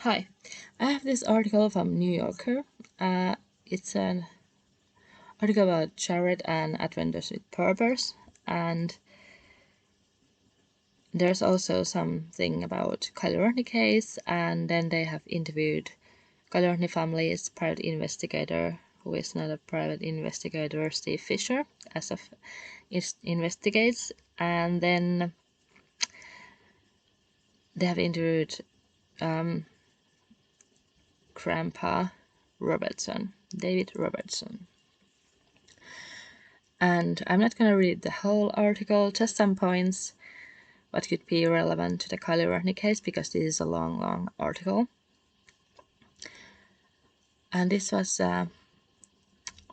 Hi, I have this article from New Yorker. It's an article about Jared and Adventures with Purpose, and there's also something about Kylie Rodni case, and then they have interviewed Kylie Rodni family's private investigator, who is not a private investigator, Steve Fisher, as of investigates, and then they have interviewed Grandpa Robertson, David Robertson. And I'm not going to read the whole article, just some points what could be relevant to the Kylie Rodni case, because this is a long article. And this was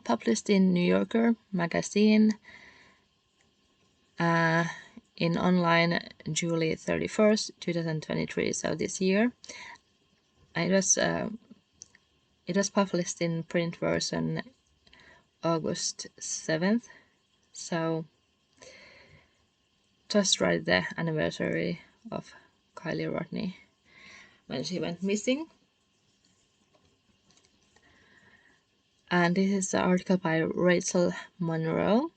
published in New Yorker magazine in online July 31st, 2023, so this year. It was published in print version August 7th, so just right the anniversary of Kylie Rodni when she went missing. And this is an article by Rachel Monroe.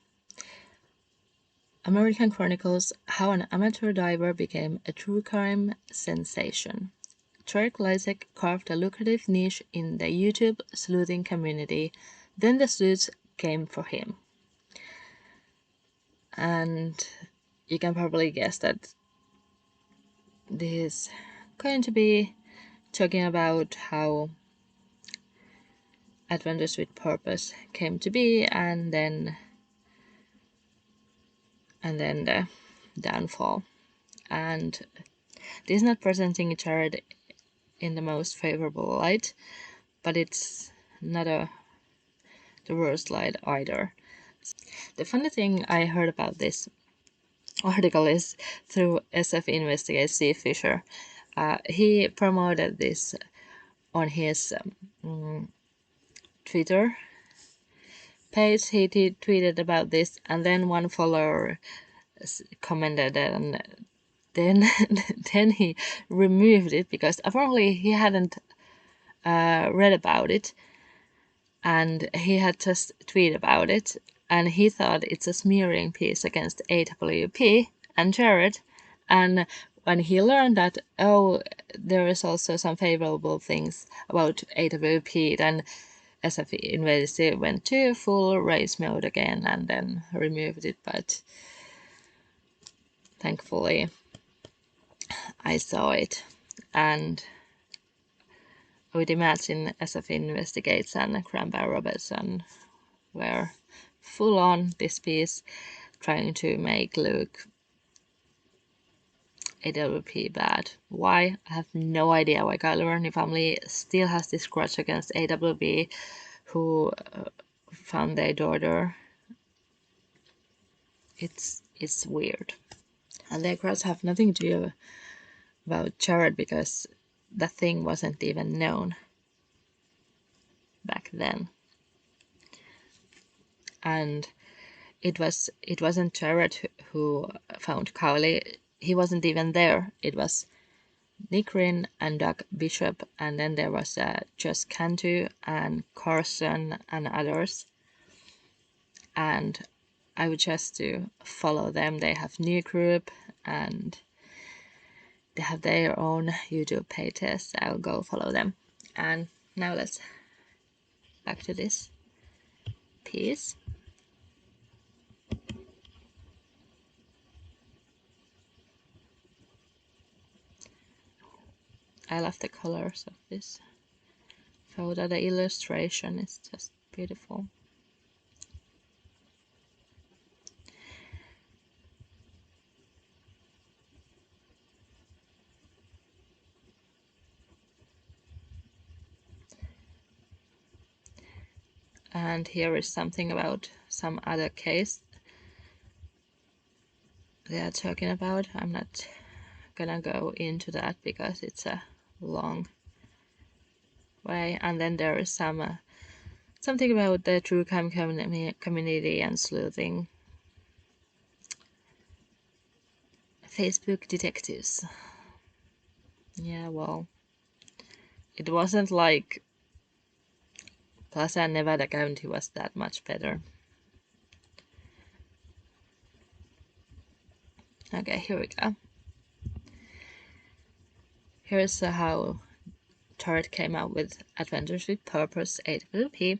American Chronicles: How an Amateur Diver Became a True Crime Sensation. Jared Gleizek carved a lucrative niche in the YouTube sleuthing community. Then the sleuths came for him. And you can probably guess that this is going to be talking about how Adventures with Purpose came to be, and then the downfall. And this is not presenting Jared in the most favorable light, but it's not the worst light either. The funny thing I heard about this article is through SF investigator Steve Fisher. He promoted this on his Twitter page. He tweeted about this, and then one follower commented, and then he removed it because apparently he hadn't read about it, and he had just tweeted about it, and he thought it's a smearing piece against AWP and Jared. And when he learned that, oh, there is also some favorable things about AWP, then SF Invasive went to full race mode again and then removed it. But thankfully I saw it, and I would imagine SF Investigates and Grandpa Robertson were full on this piece, trying to make look AWP bad. Why? I have no idea why Kylie Rodni family still has this grudge against AWP, who found their daughter. It's weird. And their grudge have nothing to do about Jared, because the thing wasn't even known back then. And it wasn't Jared who found Kylie. He wasn't even there. It was Nick Rinn and Doug Bishop, and then there was Josh Cantu and Carson and others. And I would just to follow them. They have new group and they have their own YouTube pages. I'll go follow them. And now let's back to this piece. I love the colors of this photo. The illustration is just beautiful. And here is something about some other case they are talking about. I'm not gonna go into that because it's a long way. And then there is something about the true crime community and sleuthing. Facebook detectives. Yeah, well, it wasn't like Plaza and Nevada County was that much better. Okay, here we go. Here's how Jared came out with Adventures with Purpose AWP.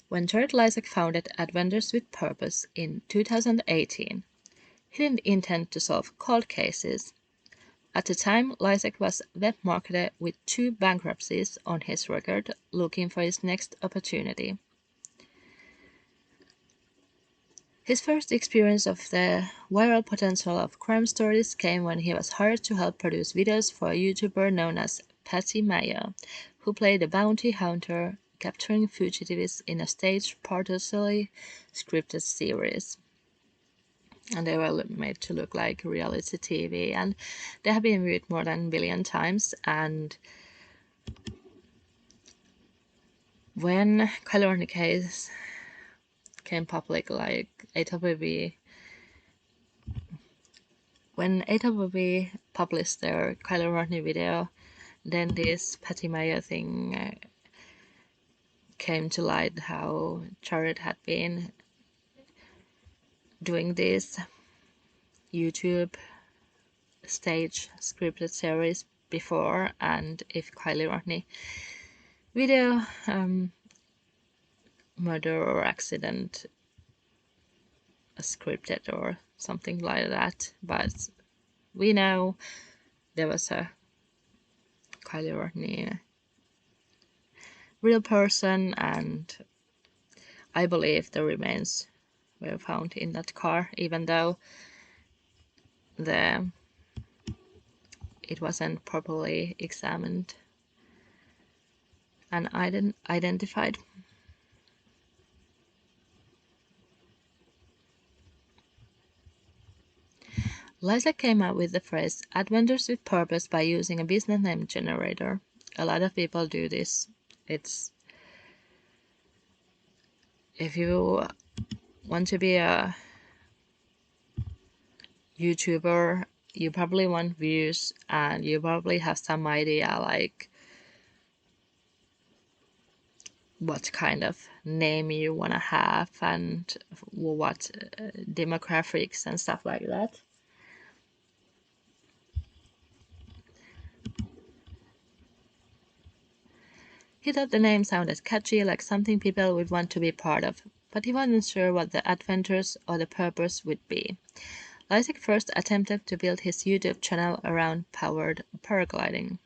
When Jared Lysak founded Adventures with Purpose in 2018, he didn't intend to solve cold cases. At the time, Lysak was a web marketer with 2 bankruptcies on his record, looking for his next opportunity. His first experience of the viral potential of crime stories came when he was hired to help produce videos for a YouTuber known as Patty Mayo, who played a bounty hunter capturing fugitives in a staged, partially scripted series. And they were made to look like reality TV, and they have been viewed more than 1 billion times. And when Kylie Rodni case came public, like when AWP published their Kylie Rodni video, then this Patty Mayo thing came to light, how Jared had been doing this YouTube stage scripted series before, and if Kylie Rodni video murder or accident scripted or something like that. But we know there was a Kylie Rodni real person, and I believe the remains were found in that car, even though it wasn't properly examined and identified. Lysak came up with the phrase "Adventures with Purpose" by using a business name generator. A lot of people do this. It's if you want to be a YouTuber, you probably want views, and you probably have some idea like what kind of name you want to have and what demographics and stuff like that. He thought the name sounded catchy, like something people would want to be part of, but he wasn't sure what the adventures or the purpose would be. Lysak first attempted to build his YouTube channel around powered paragliding.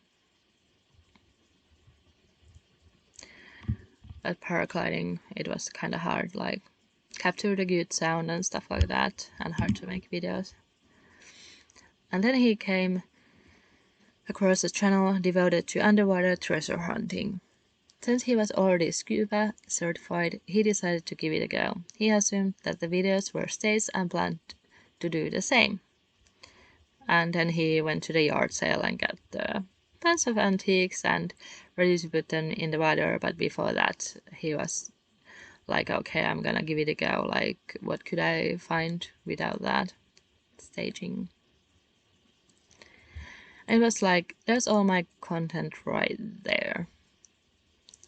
But paragliding, it was kind of hard, like capture the good sound and stuff like that, and hard to make videos. And then he came across a channel devoted to underwater treasure hunting. Since he was already scuba certified, he decided to give it a go. He assumed that the videos were staged and planned to do the same. And then he went to the yard sale and got a bunch of antiques and ready to put them in the water. But before that, he was like, okay, I'm gonna give it a go. Like, what could I find without that staging? It was like, there's all my content right there.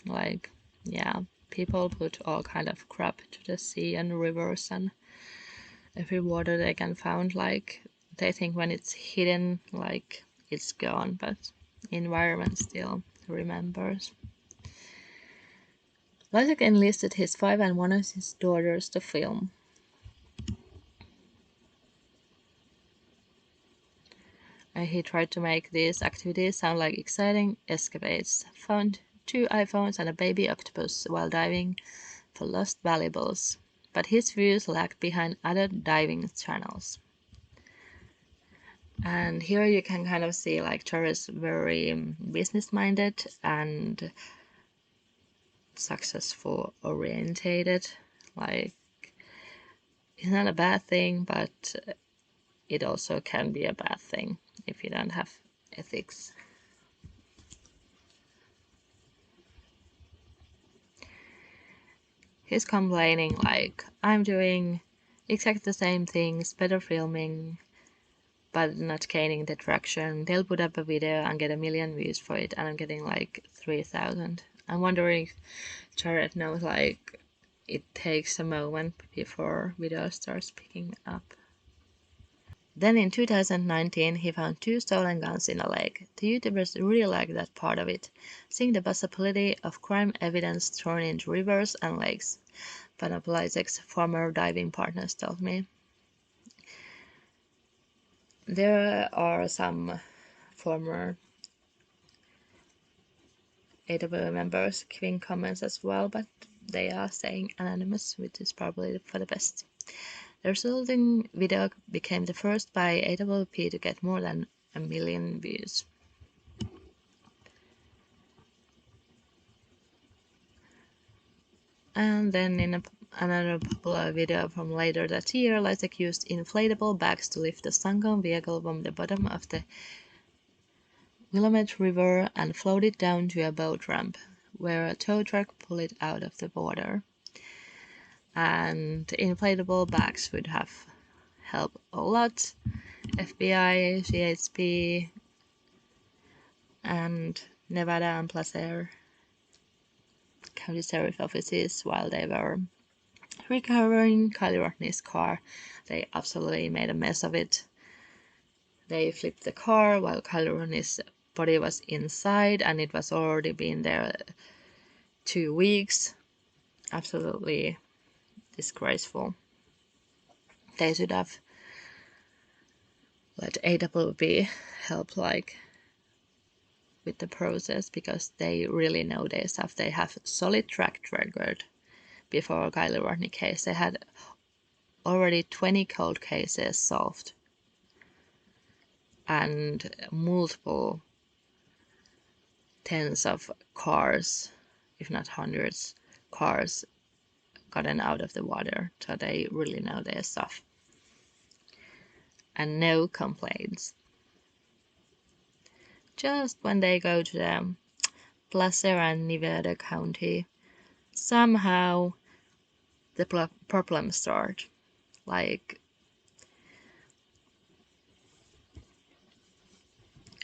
Like, yeah, people put all kind of crap to the sea and rivers and every water they can find. Like, they think when it's hidden, like, it's gone, but environment still remembers. Lysak enlisted his 5 and one of his daughters to film. And he tried to make these activities sound like exciting escapades. Found 2 iPhones and a baby octopus while diving for lost valuables. But his views lagged behind other diving channels. And here you can kind of see like Jared's very business-minded and successful orientated. Like, it's not a bad thing, but it also can be a bad thing if you don't have ethics. He's complaining like, I'm doing exactly the same things, better filming, but not gaining the traction. They'll put up a video and get 1 million views for it, and I'm getting like 3,000. I'm wondering if Jared knows like it takes a moment before video starts picking up. Then in 2019, he found 2 stolen guns in a lake. The YouTubers really liked that part of it, seeing the possibility of crime evidence thrown into rivers and lakes. One of Lysek's former diving partners told me. There are some former AWP members giving comments as well, but they are staying anonymous, which is probably for the best. The resulting video became the first by AWP to get more than 1 million views. And then in another popular video from later that year, Lysek used inflatable bags to lift the sunken vehicle from the bottom of the Willamette River and float it down to a boat ramp, where a tow truck pulled it out of the water. And inflatable bags would have helped a lot. FBI, CHP, and Nevada and Placer county sheriff offices, while they were recovering Kylie Rodni's car, they absolutely made a mess of it. They flipped the car while Kylie Rodni's body was inside, and it was already been there 2 weeks. Absolutely disgraceful. They should have let AWP help like with the process, because they really know their stuff. They have solid track record. Before Kylie Rodni case, they had already 20 cold cases solved and multiple tens of cars, if not hundreds, cars gotten out of the water. So they really know their stuff. And no complaints. Just when they go to the Placer and Nevada County, somehow the problems start. Like,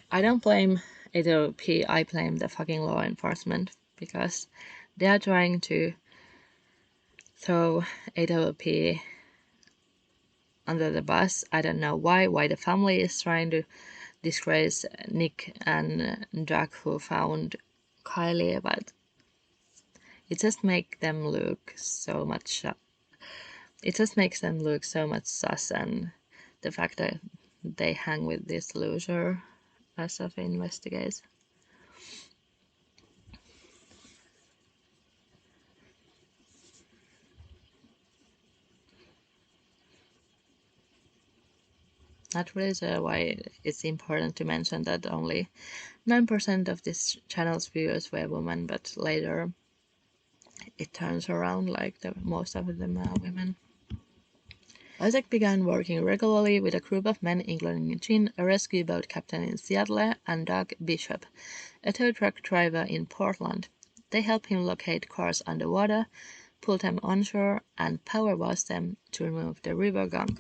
I don't blame AWP, I blame the fucking law enforcement, because they are trying to throw AWP under the bus. I don't know why the family is trying to disgrace Nick and Jack who found Kylie, but it just makes them look so much. It just makes them look so much sus, and the fact that they hang with this loser as of investigates. Not really sure why it's important to mention that only 9% of this channel's viewers were women, but later it turns around like most of them are women. Isaac began working regularly with a group of men, including Gene, a rescue boat captain in Seattle, and Doug Bishop, a tow truck driver in Portland. They helped him locate cars underwater, pull them onshore, and power wash them to remove the river gunk.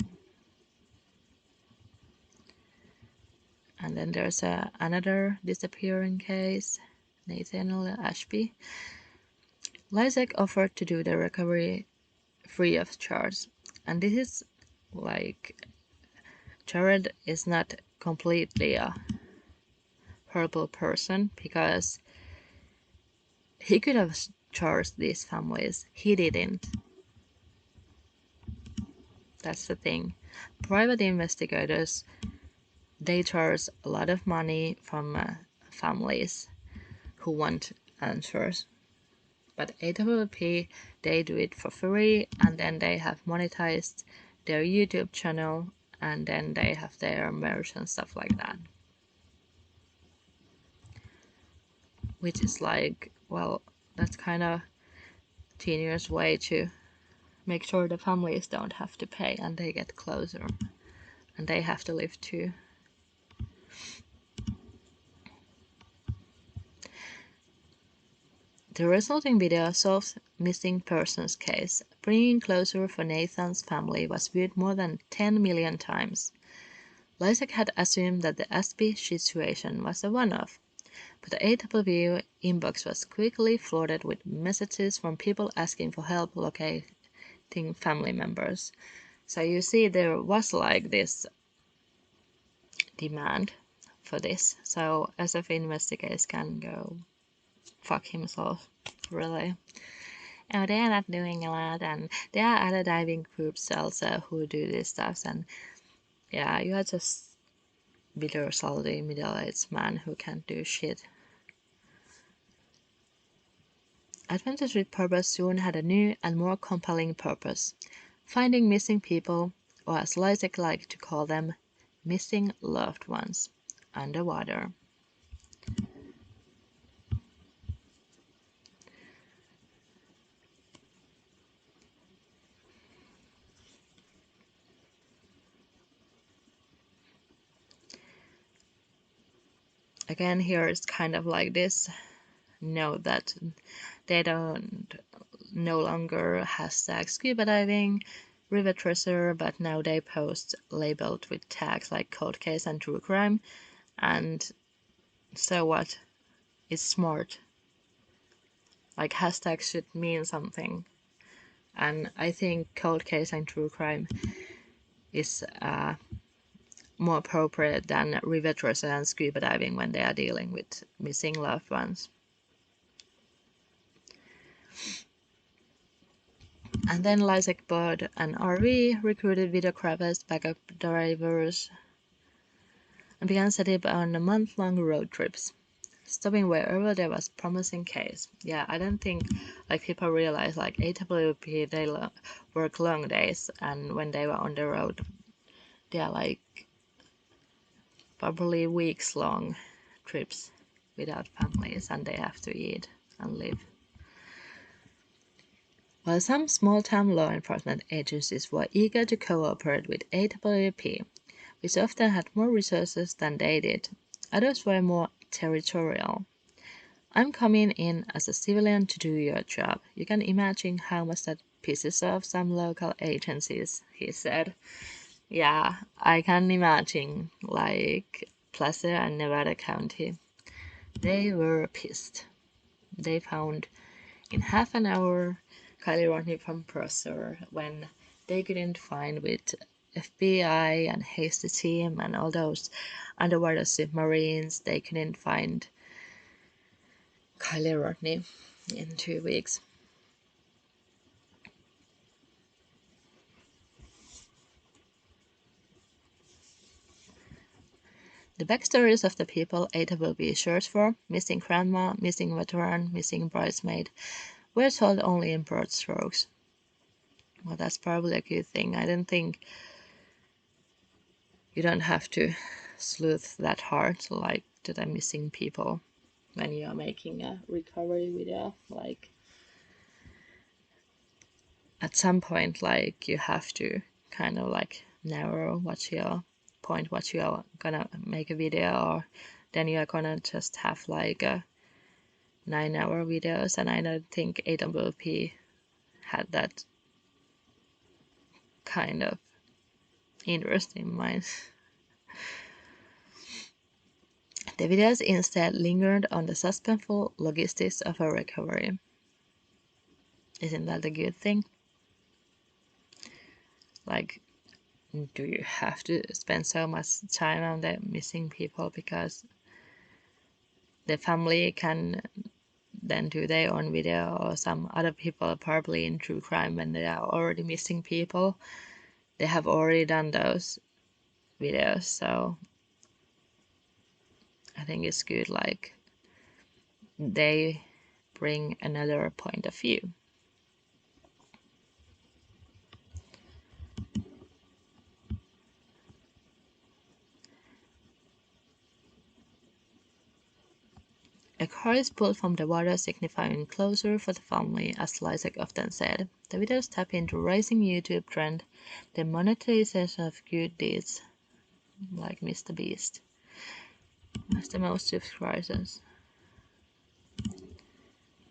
And then there's another disappearing case, Nathaniel Ashby. Lysek offered to do the recovery free of charge. And this is like, Jared is not completely a horrible person, because he could have charged these families. He didn't. That's the thing. Private investigators, they charge a lot of money from families who want answers. But AWP, they do it for free, and then they have monetized their YouTube channel, and then they have their merch and stuff like that. Which is like, well, that's kind of genius way to make sure the families don't have to pay and they get closer. And they have to live too. The resulting video solves missing persons case. Bringing closure for Nathan's family was viewed more than 10 million times. Lysek had assumed that the SB situation was a one-off, but the AWP inbox was quickly flooded with messages from people asking for help locating family members. So you see there was like this demand for this. So SF investigators can go fuck himself, really. Oh, they are not doing a lot, and there are other diving groups also who do this stuff, and yeah, you are just bitter, salty, middle-aged man who can't do shit. Adventures with Purpose soon had a new and more compelling purpose: finding missing people, or as Lysek liked to call them, missing loved ones, underwater. Again, here it's kind of like this note that they don't no longer hashtag scuba diving, river treasure, but now they post labeled with tags like cold case and true crime. And so what? It's smart. Like hashtags should mean something. And I think cold case and true crime is more appropriate than river treasure and scuba diving when they are dealing with missing loved ones. And then Lysek bought an RV, recruited videographers, backup drivers, and began setting up on month-long road trips, stopping wherever there was promising case. Yeah, I don't think like people realize like AWP they work long days, and when they were on the road, they are like probably weeks-long trips without families, and they have to eat and live. While some small-town law enforcement agencies were eager to cooperate with AWP, which often had more resources than they did, others were more territorial. I'm coming in as a civilian to do your job. You can imagine how much that pisses off some local agencies, he said. Yeah, I can imagine, like Placer and Nevada County. They were pissed. They found in half an hour Kylie Rodney from Placer when they couldn't find with FBI and Hasty Team and all those underwater submarines, they couldn't find Kylie Rodney in 2 weeks. The backstories of the people AWP searched for, missing grandma, missing veteran, missing bridesmaid, were told only in broad strokes. Well, that's probably a good thing. I don't think you don't have to sleuth that hard, like to the missing people when you are making a recovery video. Like at some point, like you have to kind of like narrow what's your point, what you are gonna make a video, or then you are gonna just have like a 9-hour videos, and I don't think AWP had that kind of interest in mind. The videos instead lingered on the suspenseful logistics of a recovery. Isn't that a good thing? Like, do you have to spend so much time on the missing people because the family can then do their own video, or some other people probably in true crime when they are already missing people, they have already done those videos. So I think it's good like they bring another point of view. A car is pulled from the water, signifying closure for the family, as Lysek often said. The videos tap into rising YouTube trend, the monetization of good deeds, like Mr. Beast, has the most subscribers.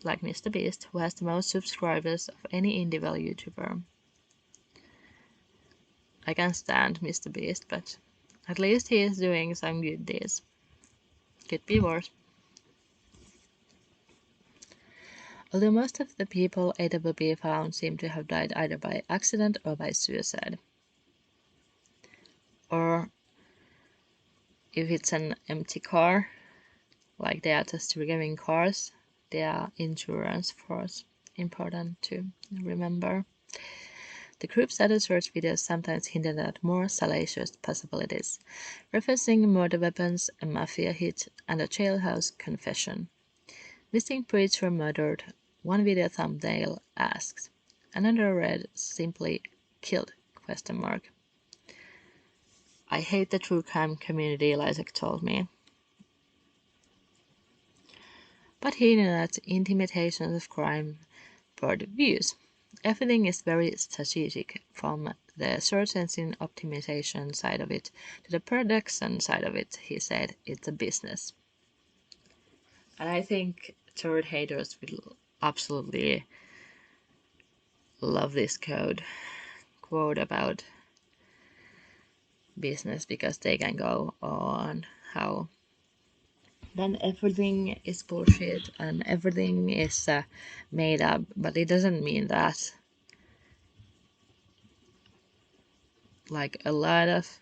Like Mr. Beast, who has the most subscribers of any individual YouTuber. I can stand Mr. Beast, but At least he is doing some good deeds. Could be worse. Although most of the people AWP found seem to have died either by accident or by suicide. Or if it's an empty car, like they are just reviewing cars, they are insurance frauds. Important to remember. The group's other search videos sometimes hinted at more salacious possibilities, referencing murder weapons, a mafia hit, and a jailhouse confession. Missing preacher murdered, one video thumbnail asks. Another read simply killed? I hate the true crime community, Lysek told me. But he knew that intimidations of crime brought views. Everything is very strategic, from the search engine optimization side of it to the production side of it, he said. It's a business. And I think third haters will absolutely love this quote about business, because they can go on how then everything is bullshit and everything is made up, but it doesn't mean that. Like a lot of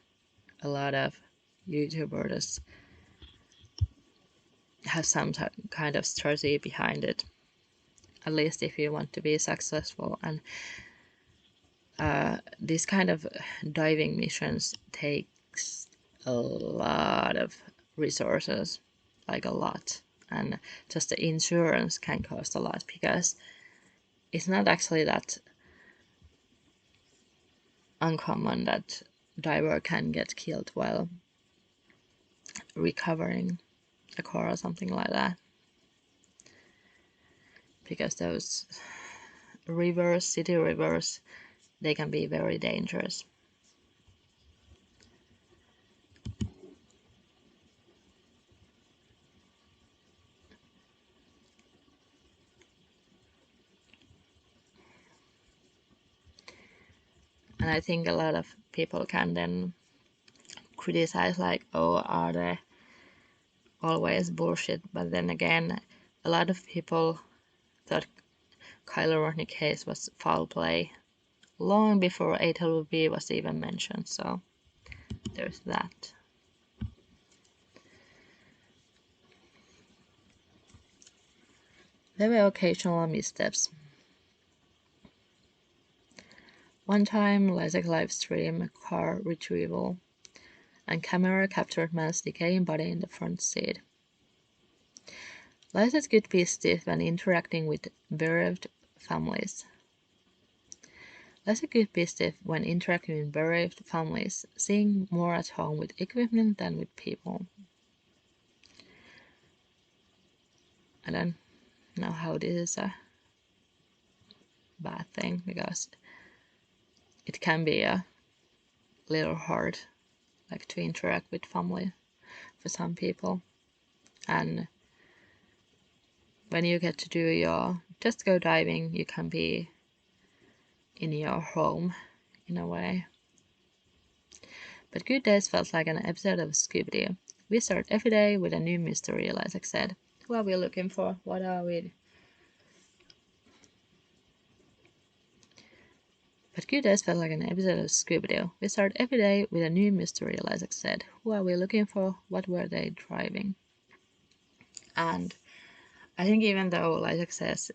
YouTubers have some kind of strategy behind it, at least if you want to be successful. And this kind of diving missions takes a lot of resources, like a lot, and just the insurance can cost a lot, because it's not actually that uncommon that diver can get killed while recovering a car or something like that, because those rivers, city rivers, they can be very dangerous. And I think a lot of people can then criticize, like, oh, are they always bullshit? But then again, a lot of people thought Kylie Rodni case was foul play long before AWP was even mentioned, so there's that. There were occasional missteps. One time, Lysek live streamed car retrieval, and camera captured man's decaying body in the front seat. Lysek could be stiff when interacting with bereaved families. Lysek could be stiff when interacting with bereaved families, seeing more at home with equipment than with people. I don't know how this is a bad thing, because it can be a little hard, like, to interact with family for some people. And when you get to do your just go diving, you can be in your home in a way. But Good Days felt like an episode of Scooby-Doo. We start every day with a new mystery, Lysek said. Who are we looking for? What are we? But Good Days felt like an episode of Scooby-Doo. We start every day with a new mystery, Lysek said. Who are we looking for? What were they driving? And I think even though Lysek says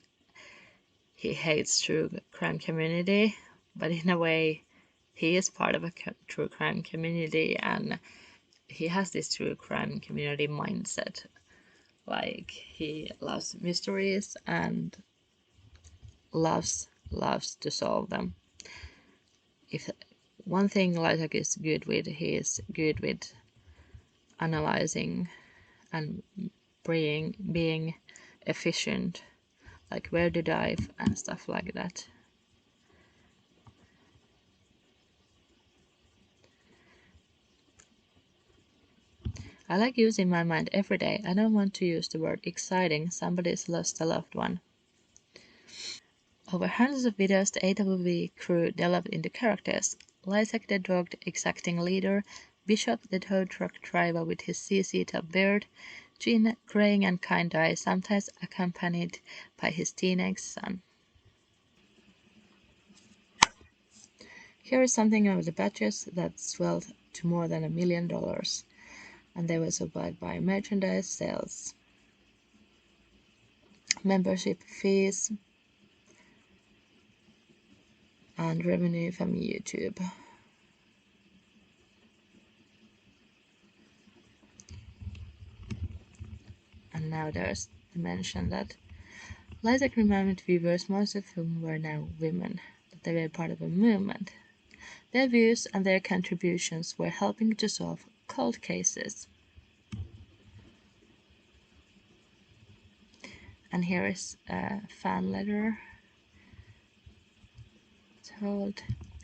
he hates true crime community, but in a way he is part of a true crime community, and he has this true crime community mindset. Like, he loves mysteries and loves to solve them. If one thing Lysek is good with, he is good with analyzing and being efficient, like where to dive and stuff like that. I like using my mind every day. I don't want to use the word exciting. Somebody's lost a loved one. Over hundreds of videos, the AWP crew delved into characters. Lysek, the dogged, exacting leader, Bishop, the tow truck driver with his CC top beard, chin, graying and kind eyes, sometimes accompanied by his teenage son. Here is something of the badges that swelled to more than $1 million, and they were supplied by merchandise sales, membership fees, and revenue from YouTube. And now there's the mention that Lysak reminded viewers, most of whom were now women, that they were part of a movement. Their views and their contributions were helping to solve cold cases. And here is a fan letter told,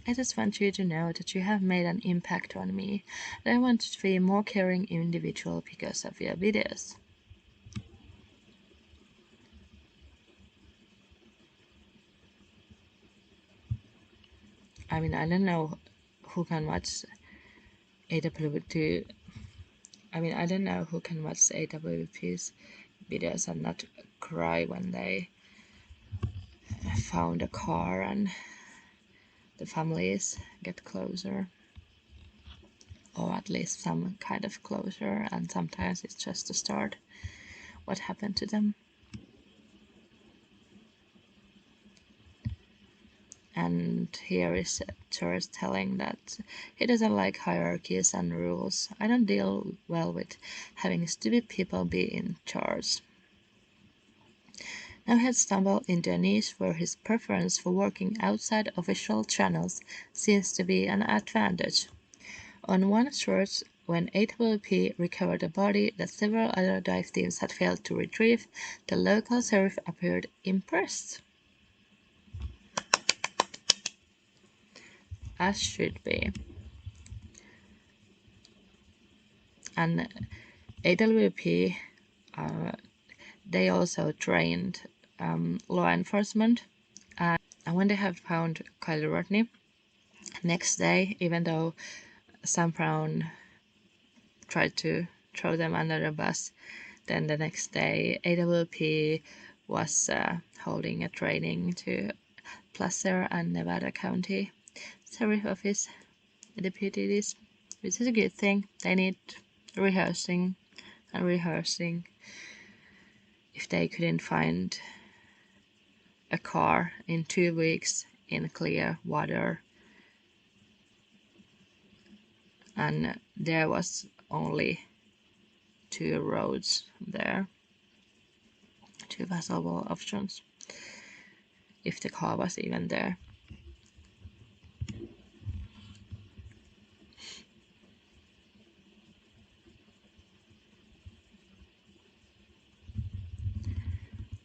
I just want you to know that you have made an impact on me, and I want to be a more caring individual because of your videos. I mean, I don't know who can watch AWP. I mean, I don't know who can watch AWP's videos and not cry when they found a car and the families get closer, or at least some kind of closure, and sometimes it's just to start what happened to them. And here is George telling that he doesn't like hierarchies and rules. I don't deal well with having stupid people be in charge. Now he had stumbled into a niche where his preference for working outside official channels seems to be an advantage. On one search, when AWP recovered a body that several other dive teams had failed to retrieve, the local sheriff appeared impressed. As should be. And AWP, they also trained law enforcement. And when they had found Kylie Rodney, next day, even though Sam Brown tried to throw them under the bus, then the next day AWP was holding a training to Placer and Nevada County Sheriff Office deputies, which is a good thing. They need rehearsing and rehearsing. If they couldn't find a car in 2 weeks in clear water, and there was only 2 roads there, 2 possible options, if the car was even there.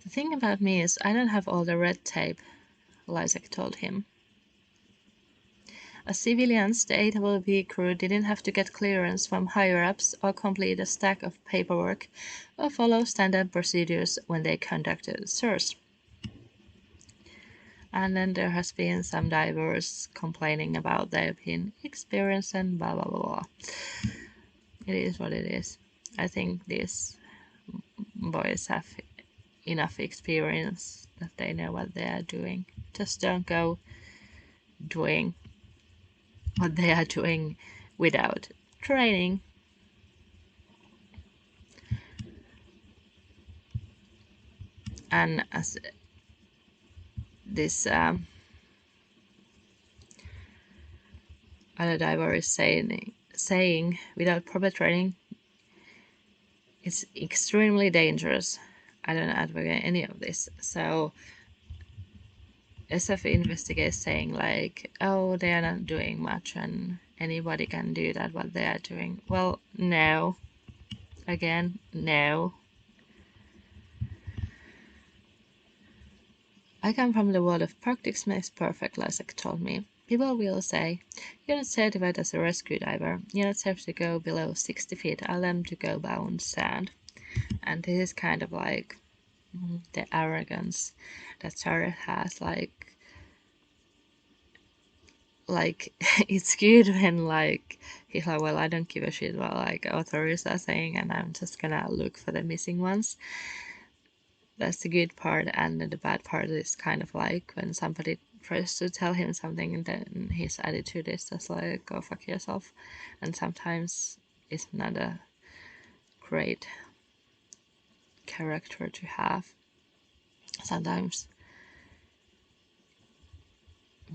The thing about me is I don't have all the red tape, Lysak told him. As civilians, the AWP crew didn't have to get clearance from higher-ups or complete a stack of paperwork or follow standard procedures when they conducted a search. And then there has been some divers complaining about their experience and blah blah blah blah. It is what it is. I think these boys have enough experience that they know what they are doing. Just don't go doing what they are doing without training. And as this other diver is saying, without proper training, it's extremely dangerous. I don't advocate any of this. So SF investigators saying like, oh, they are not doing much and anybody can do that what they are doing. Well, no. Again, no. I come from the world of practice makes perfect, Lysak told me. People will say, you're not certified as a rescue diver. You're not safe to go below 60 feet. Allow them to go bound sand. And this is kind of like the arrogance that Sarah has, like like it's good when like he's like, well, I don't give a shit what like authorities are saying, and I'm just gonna look for the missing ones. That's the good part, and the bad part is kind of like when somebody tries to tell him something and then his attitude is just like, go fuck yourself. And sometimes it's not a great character to have. Sometimes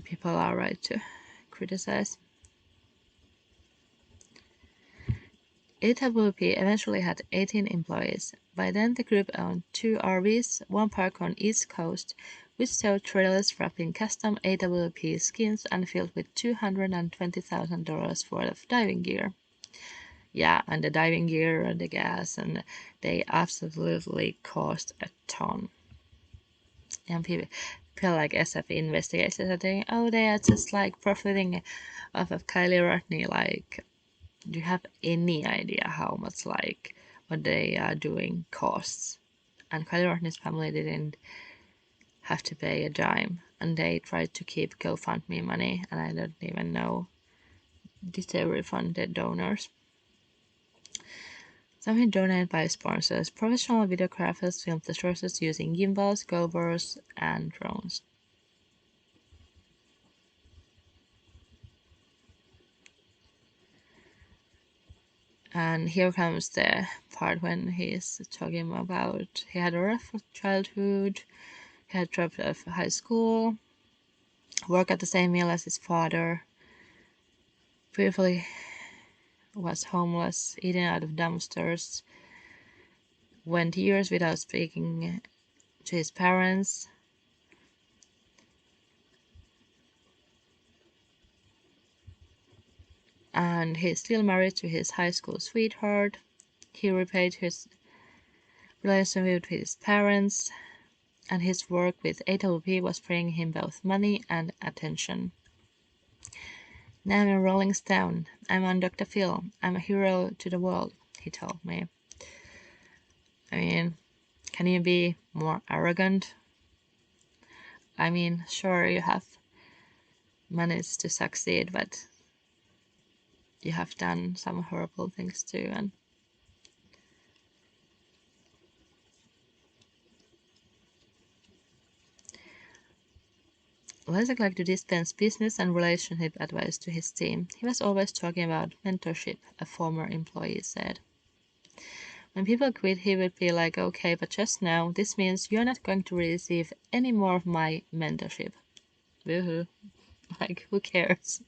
people are right to criticize. AWP eventually had 18 employees. By then, the group owned 2 RVs, one park on East Coast, which towed trailers wrapped in custom AWP skins and filled with $220,000 worth of diving gear. Yeah, and the diving gear and the gas, and they absolutely cost a ton. And people like SF investigators are saying, oh, they are just like profiting off of Kylie Rodney. Like, do you have any idea how much like what they are doing costs? And Kylie Rodney's family didn't have to pay a dime, and they tried to keep GoFundMe money, and I don't even know, did they refund the donors? Something donated by sponsors. Professional videographers filmed the sources using gimbals, GoPros, and drones. And here comes the part when he's talking about he had a rough childhood, he had dropped out of high school, worked at the same mill as his father, briefly was homeless, eating out of dumpsters, went years without speaking to his parents, and he's still married to his high school sweetheart. He repaid his relationship with his parents, and his work with AWP was bringing him both money and attention. Now I'm in Rolling Stone. I'm on Dr. Phil. I'm a hero to the world, he told me. I mean, can you be more arrogant? I mean, sure, you have managed to succeed, but you have done some horrible things too. And Isaac liked to dispense business and relationship advice to his team. He was always talking about mentorship, a former employee said. When people quit, he would be like, okay, but just know, this means you're not going to receive any more of my mentorship. Woohoo. Like, who cares?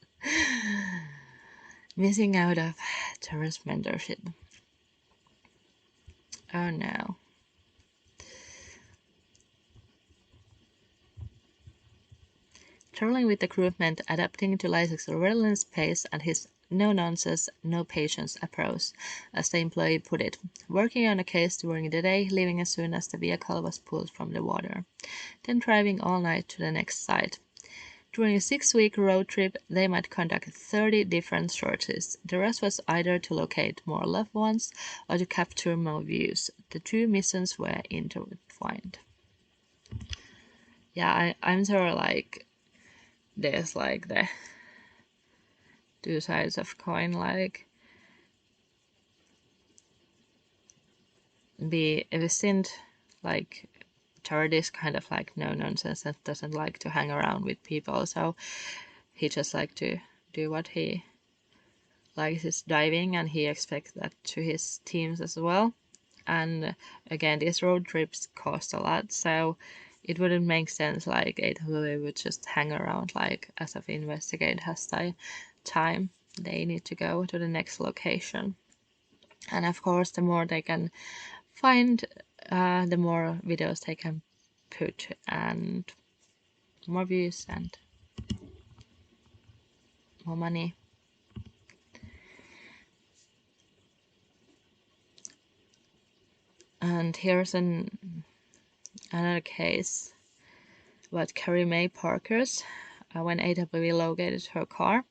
Missing out of tourist mentorship. Oh no. Traveling with the group meant adapting to Isaac's relentless pace and his no-nonsense, no-patience approach, as the employee put it, working on a case during the day, leaving as soon as the vehicle was pulled from the water, then driving all night to the next site. During a 6-week road trip, they might conduct 30 different searches. The rest was either to locate more loved ones or to capture more views. The two missions were intertwined. Yeah, I'm sure like there's like the two sides of coin, like be efficient, like Jared is kind of like no nonsense and doesn't like to hang around with people, so he just like to do what he likes is diving, and he expects that to his teams as well. And again, these road trips cost a lot, so it wouldn't make sense like AWA would just hang around, like as of investigate has time. They need to go to the next location. And of course, the more they can find, the more videos they can put, and more views and more money. And here's another case about Carrie Mae Parker's, when AWA located her car.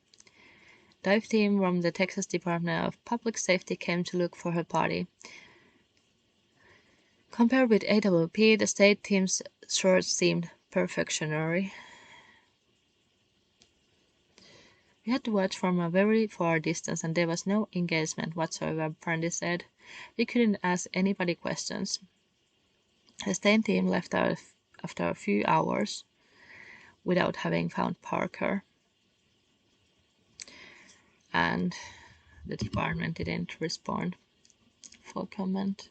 Dive team from the Texas Department of Public Safety came to look for her body. Compared with AWP, the state team's search seemed perfectionary. We had to watch from a very far distance and there was no engagement whatsoever, Brandy said. We couldn't ask anybody questions. The stain team left after a few hours without having found Parker. And the department didn't respond for comment.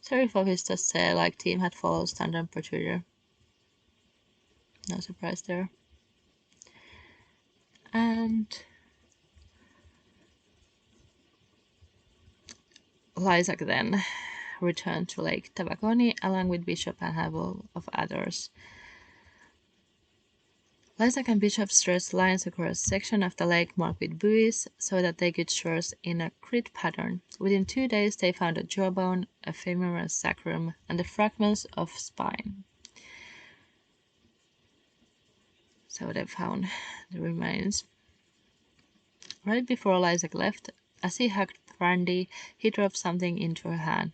Sheriff office just said like team had followed standard procedure. No surprise there. And Lysak then returned to Lake Tavakoni along with Bishop and a handful of others. Lysak and Bishop stretched lines across a section of the lake marked with buoys so that they could source in a grid pattern. Within 2 days they found a jawbone, a femoral sacrum, and the fragments of spine. So they found the remains. Right before Lysak left, as he hugged Brandy, he dropped something into her hand.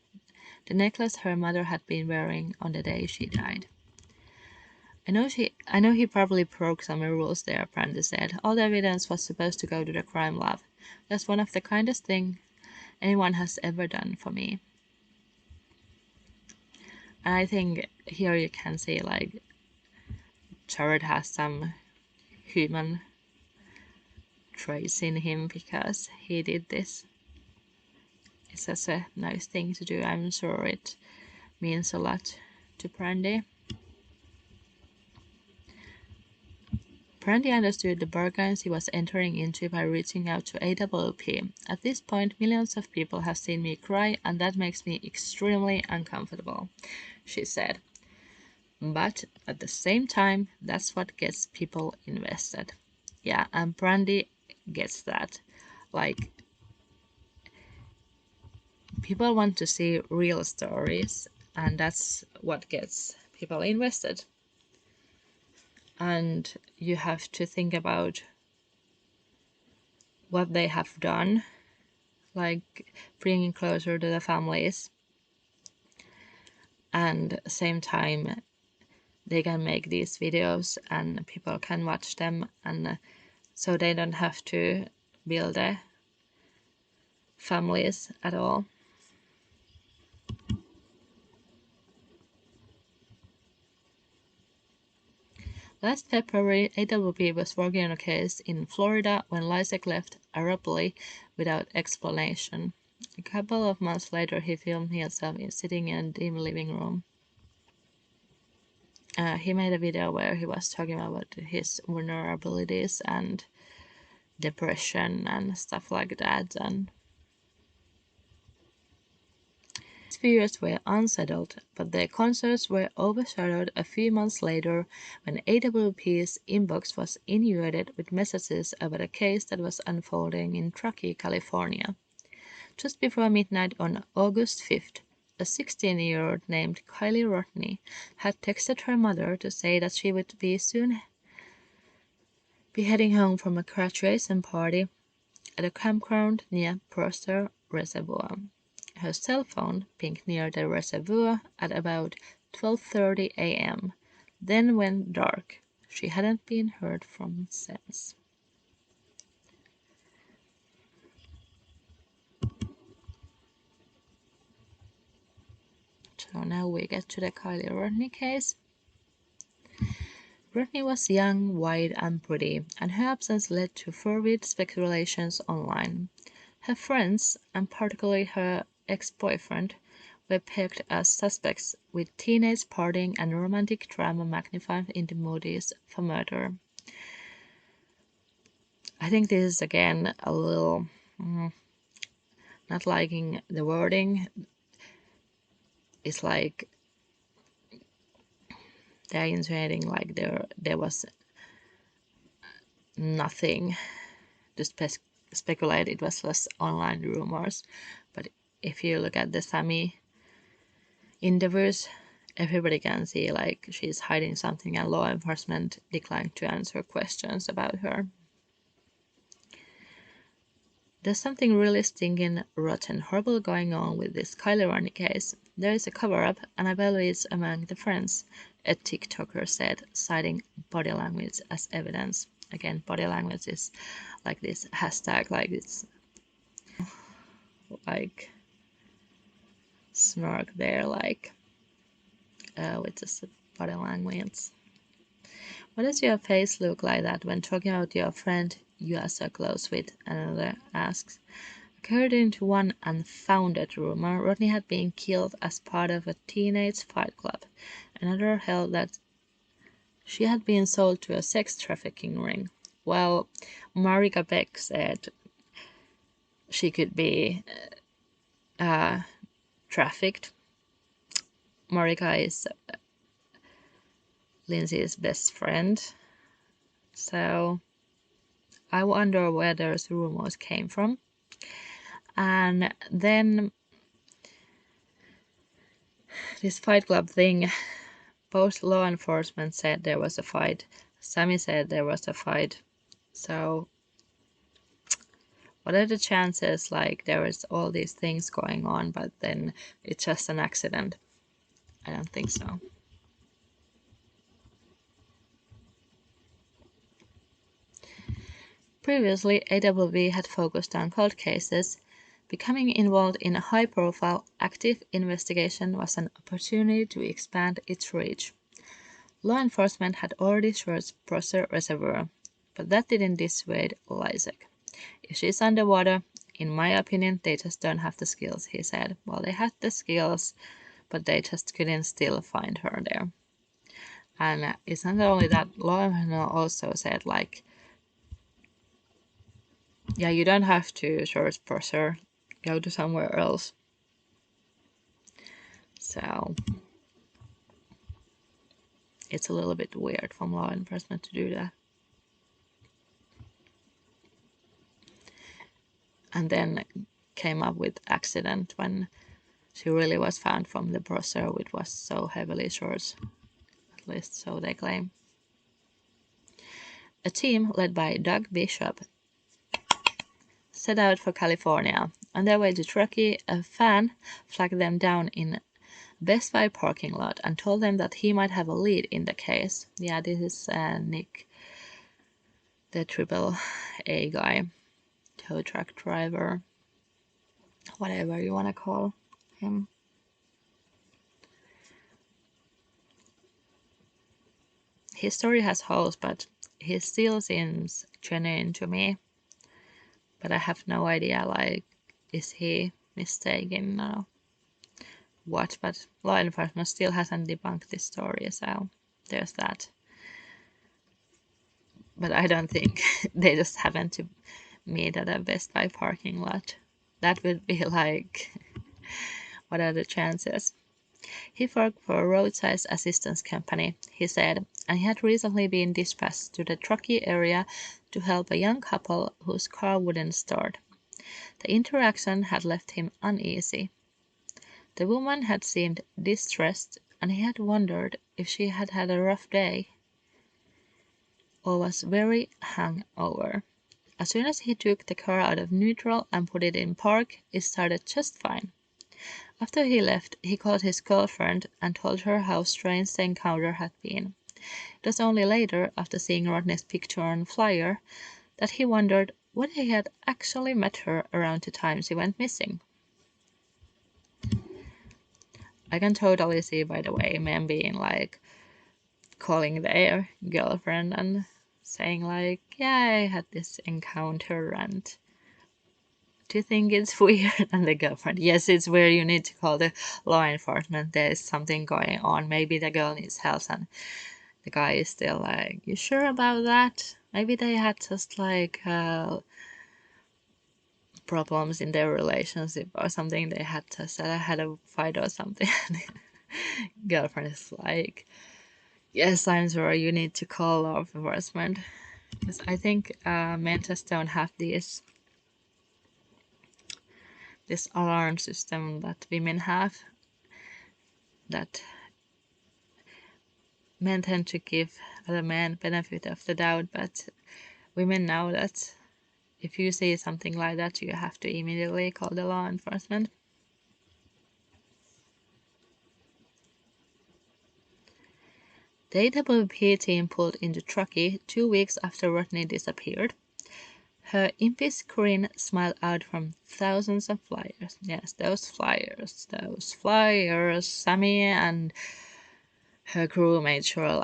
The necklace her mother had been wearing on the day she died. I know he probably broke some rules there, Brandy said. All the evidence was supposed to go to the crime lab. That's one of the kindest things anyone has ever done for me. And I think here you can see like Jared has some human traits in him because he did this. It's such a nice thing to do. I'm sure it means a lot to Brandy. Brandy understood the bargains he was entering into by reaching out to AWP. At this point, millions of people have seen me cry, and that makes me extremely uncomfortable, she said. But at the same time, that's what gets people invested. Yeah, and Brandy gets that. Like, people want to see real stories, and that's what gets people invested. And you have to think about what they have done, like bringing closer to the families, and at the same time they can make these videos and people can watch them, and so they don't have to build the families at all. Last February, AWP was working on a case in Florida when Lysak left abruptly without explanation. A couple of months later, he filmed himself sitting in a dim living room. He made a video where he was talking about his vulnerabilities and depression and stuff like that. And his viewers were unsettled, but their concerns were overshadowed a few months later when AWP's inbox was inundated with messages about a case that was unfolding in Truckee, California. Just before midnight on August 5th, a 16-year-old named Kylie Rodni had texted her mother to say that she would soon be heading home from a graduation party at a campground near Prosser Reservoir. Her cell phone pinged near the reservoir at about 12:30 a.m., then went dark. She hadn't been heard from since. So now we get to the Kylie Rodney case. Rodney was young, white, and pretty, and her absence led to fervid speculations online. Her friends, and particularly her ex-boyfriend, were pegged as suspects, with teenage partying and romantic drama magnified into motives for murder. I think this is again a little not liking the wording. It's like they're insinuating like there was nothing to speculate. It was just online rumors. But if you look at the Sammy interviews, everybody can see like she's hiding something, and law enforcement declined to answer questions about her. There's something really stinking, rotten, horrible going on with this Kylie Rodni case. There is a cover-up, and I believe it's among the friends, a TikToker said, citing body language as evidence. Again, body language is like this hashtag, like it's like snark there, like with just the body language. What does your face look like that when talking about your friend you are so close with? Another asks. According to one unfounded rumor, Rodney had been killed as part of a teenage fight club. Another held that she had been sold to a sex trafficking ring. Well, Marika Beck said she could be trafficked. Marika is Lindsay's best friend. So I wonder where those rumors came from. And then this fight club thing, both law enforcement said there was a fight. Sammy said there was a fight. So what are the chances like there is all these things going on, but then it's just an accident? I don't think so. Previously, AWP had focused on cold cases. Becoming involved in a high-profile, active investigation was an opportunity to expand its reach. Law enforcement had already searched Prosser Reservoir, but that didn't dissuade Lysek. If she's underwater, in my opinion, they just don't have the skills, he said. Well, they had the skills, but they just couldn't still find her there. And it's not only that, law enforcement also said, like, yeah, you don't have to search Prosser, go to somewhere else. So it's a little bit weird from law enforcement to do that. And then came up with accident when she really was found from the Prosser, which was so heavily searched, at least so they claim. A team led by Doug Bishop set out for California. On their way to Truckee, a fan flagged them down in Best Buy parking lot and told them that he might have a lead in the case. Yeah, this is Nick, the AAA guy, tow truck driver, whatever you want to call him. His story has holes, but he still seems genuine to me. But I have no idea, like, is he mistaken or what? But law enforcement still hasn't debunked this story, so there's that. But I don't think they just happened to meet at a Best Buy parking lot. That would be like, what are the chances? He worked for a roadside assistance company, he said, and he had recently been dispatched to the Truckee area to help a young couple whose car wouldn't start. The interaction had left him uneasy. The woman had seemed distressed, and he had wondered if she had had a rough day or was very hungover. As soon as he took the car out of neutral and put it in park, it started just fine. After he left, he called his girlfriend and told her how strange the encounter had been. It was only later, after seeing Rodney's picture on a flyer, that he wondered whether he had actually met her around the time she went missing. I can totally see, by the way, men being like calling their girlfriend and saying like, yeah, I had this encounter and do you think it's weird? And the girlfriend, yes, it's weird, you need to call the law enforcement, there's something going on, maybe the girl needs help. And the guy is still like, you sure about that? Maybe they had just like problems in their relationship or something, they had just had a fight or something. Girlfriend is like, yes, I'm sure you need to call law enforcement. Because I think men just don't have this alarm system that women have. That men tend to give other men benefit of the doubt, but women know that if you see something like that, you have to immediately call the law enforcement. The AWP team pulled into Truckee 2 weeks after Rodney disappeared. Her impy grin smiled out from thousands of flyers. Yes, those flyers. Sammy and her crew made sure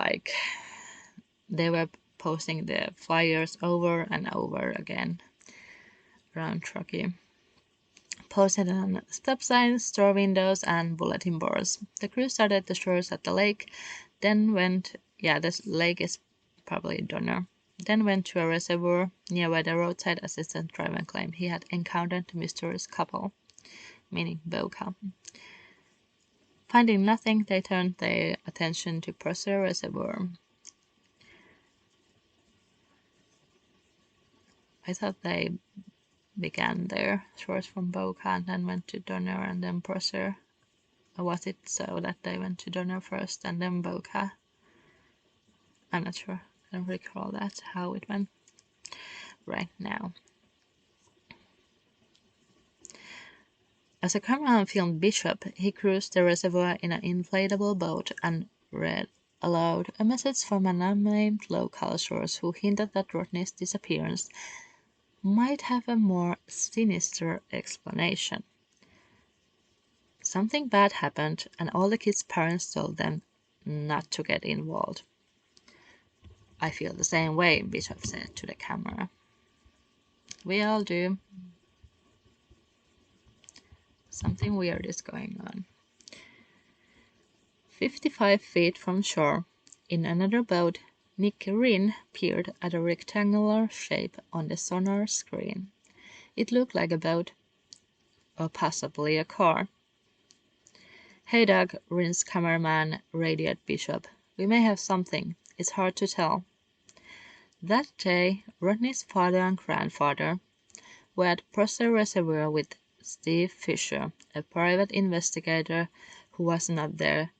they were posting the flyers over and over again around Truckee. Posted on stop signs, store windows, and bulletin boards. The crew started the shores at the lake, then went, the lake is probably Donner, then went to a reservoir near where the roadside assistant driver claimed he had encountered the mysterious couple, meaning Boca. Finding nothing, they turned their attention to Prosser Reservoir. I thought they began their shores from Boca and then went to Donner and then Prosser. Or was it so that they went to Donner first and then Boca? I'm not sure. I don't recall that, how it went right now. As a cameraman filmed Bishop, he cruised the reservoir in an inflatable boat and read aloud a message from an unnamed local source who hinted that Rodney's disappearance might have a more sinister explanation. Something bad happened, and all the kids' parents told them not to get involved. I feel the same way, Bishop said to the camera. We all do. Something weird is going on. 55 feet from shore, in another boat, Nick Rinn peered at a rectangular shape on the sonar screen. It looked like a boat, or possibly a car. Hey Doug, Rinn's cameraman radioed Bishop. We may have something. It's hard to tell. That day, Rodney's father and grandfather were at Prosser Reservoir with Steve Fisher, a private investigator who was not there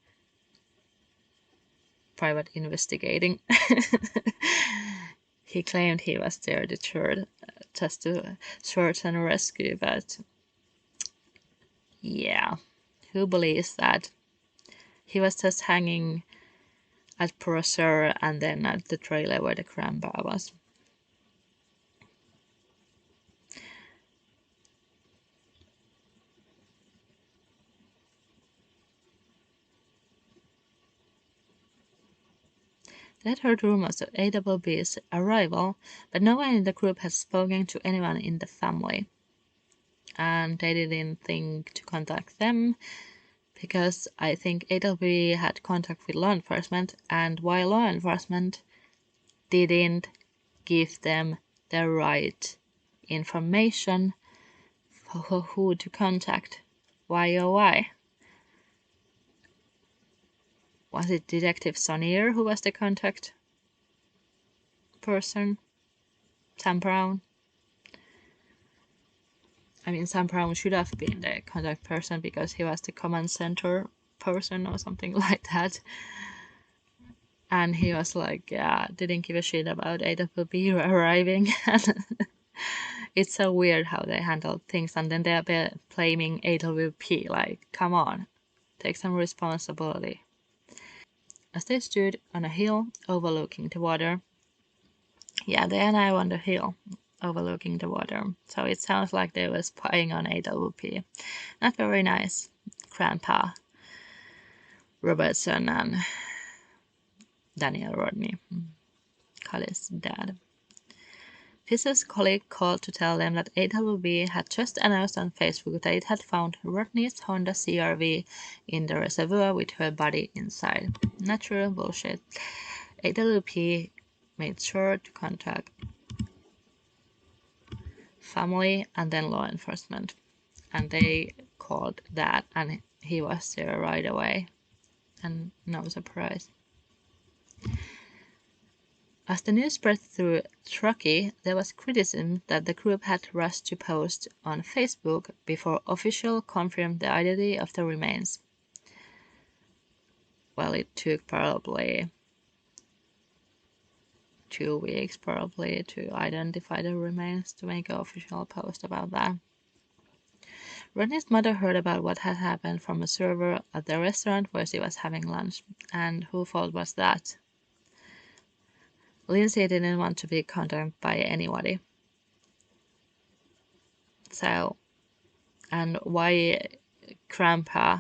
private investigating. He claimed he was there just to search and rescue, but yeah, who believes that? He was just hanging at Prosser and then at the trailer where the grandpa was. They had heard rumors of AWP's arrival, but no one in the group had spoken to anyone in the family. And they didn't think to contact them because I think AWP had contact with law enforcement, and while law enforcement didn't give them the right information for who to contact. Why oh why? Was it Detective Sonier who was the contact person? Sam Brown? I mean, Sam Brown should have been the contact person because he was the command center person or something like that. And he was like, yeah, didn't give a shit about AWP arriving. It's so weird how they handle things, and then they're blaming AWP. Like, come on, take some responsibility. As they stood on a hill overlooking the water, yeah, they are now on the hill overlooking the water, so it sounds like they were spying on AWP. Not very nice. Grandpa Robertson and Daniel Rodney, Kylie's dad. Fisher's colleague called to tell them that AWP had just announced on Facebook that it had found Rodney's Honda CR-V in the reservoir with her body inside. Natural bullshit. AWP made sure to contact family and then law enforcement, and they called that, and he was there right away, and no surprise. As the news spread through Truckee, there was criticism that the group had rushed to post on Facebook before officials confirmed the identity of the remains. Well, it took probably 2 weeks to identify the remains to make an official post about that. Rodney's mother heard about what had happened from a server at the restaurant where she was having lunch. And whose fault was that? Lindsay didn't want to be contacted by anybody. So, and why Grandpa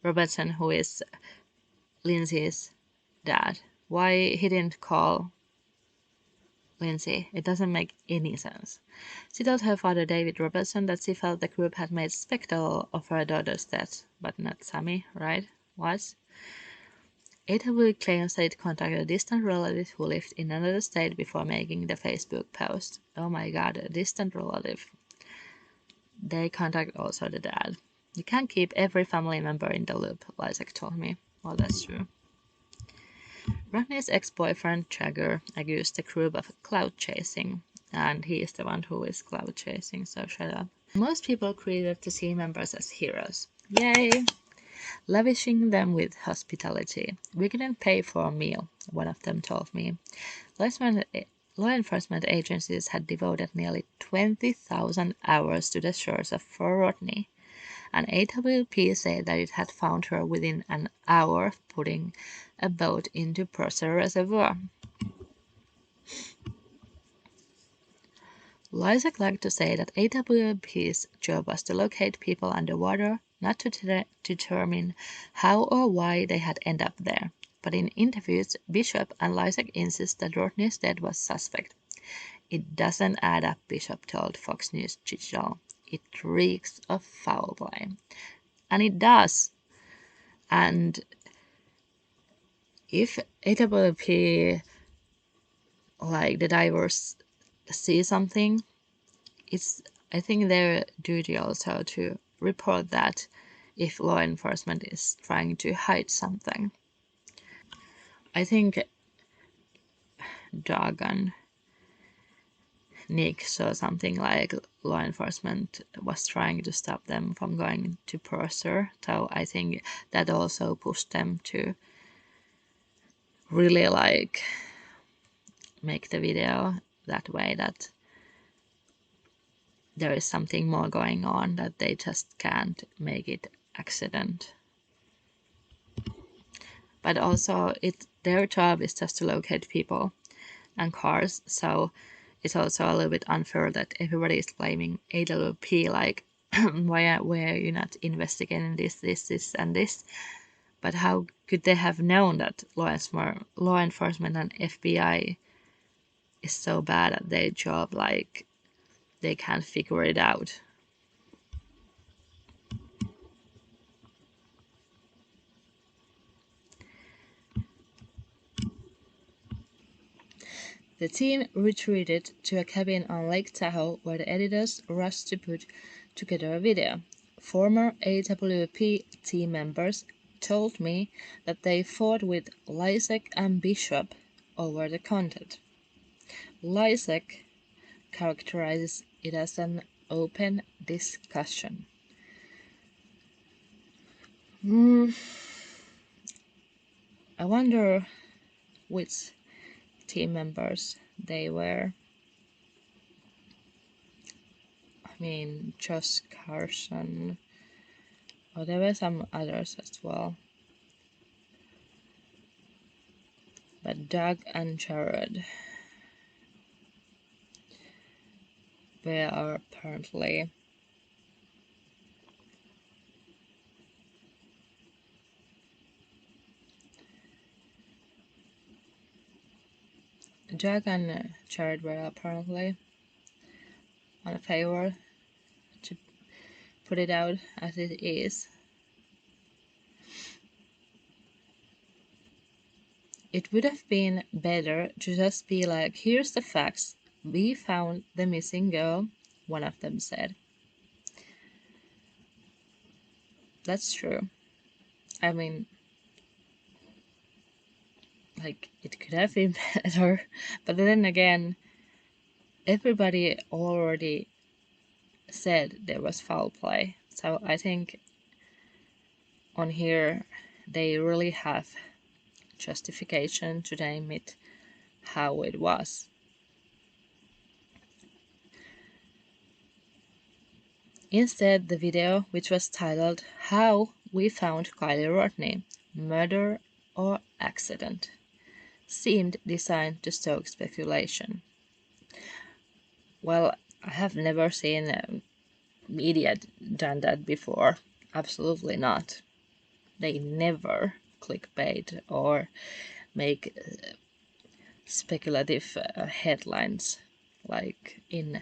Robertson, who is Lindsay's dad, why he didn't call Lindsay? It doesn't make any sense. She told her father, David Robertson, that she felt the group had made spectacle of her daughter's death, but not Sammy, right? What? AWP claims that it contacted a distant relative who lived in another state before making the Facebook post. Oh my god, a distant relative. They contact also the dad. You can't keep every family member in the loop, Lysek told me. Well, that's true. Rodney's ex-boyfriend Jagger accused the group of clout chasing, and he is the one who is clout chasing, so shut up. Most people greeted the team members as heroes. Yay! Lavishing them with hospitality. We couldn't pay for a meal, one of them told me. Law enforcement agencies had devoted nearly 20,000 hours to the search for Rodney, and AWP said that it had found her within an hour of putting a boat into Purser Reservoir. Lysek liked to say that AWP's job was to locate people underwater, not to determine how or why they had ended up there. But in interviews, Bishop and Lysek insist that Rodney's death was suspect. It doesn't add up, Bishop told Fox News Digital. It reeks of foul play. And it does. And if AWP, like the divers, see something, it's, I think, their duty also to report that if law enforcement is trying to hide something. I think Doug and Nick saw something like law enforcement was trying to stop them from going to Purser, so I think that also pushed them to really like make the video that way, that there is something more going on, that they just can't make it accident. But also their job is just to locate people and cars, so it's also a little bit unfair that everybody is blaming AWP, like why are you not investigating this and this? But how could they have known that law enforcement and FBI is so bad at their job, like they can't figure it out? The team retreated to a cabin on Lake Tahoe where the editors rushed to put together a video. Former AWP team members told me that they fought with Lysek and Bishop over the content. Lysek characterizes it as an open discussion. I wonder which team members they were. I mean, Josh Carson. Oh, there were some others as well. But Doug and Jared were apparently Doug and Jared were apparently on a favor, to put it out as it is. It would have been better to just be like, here's the facts. We found the missing girl, one of them said. That's true. I mean, like, it could have been better, but then again, everybody already said there was foul play, so I think on here they really have justification to name it how it was. Instead, the video, which was titled How We Found Kylie Rodney, Murder or Accident, seemed designed to stoke speculation. Well, I have never seen media done that before. Absolutely not. They never clickbait or make speculative headlines like in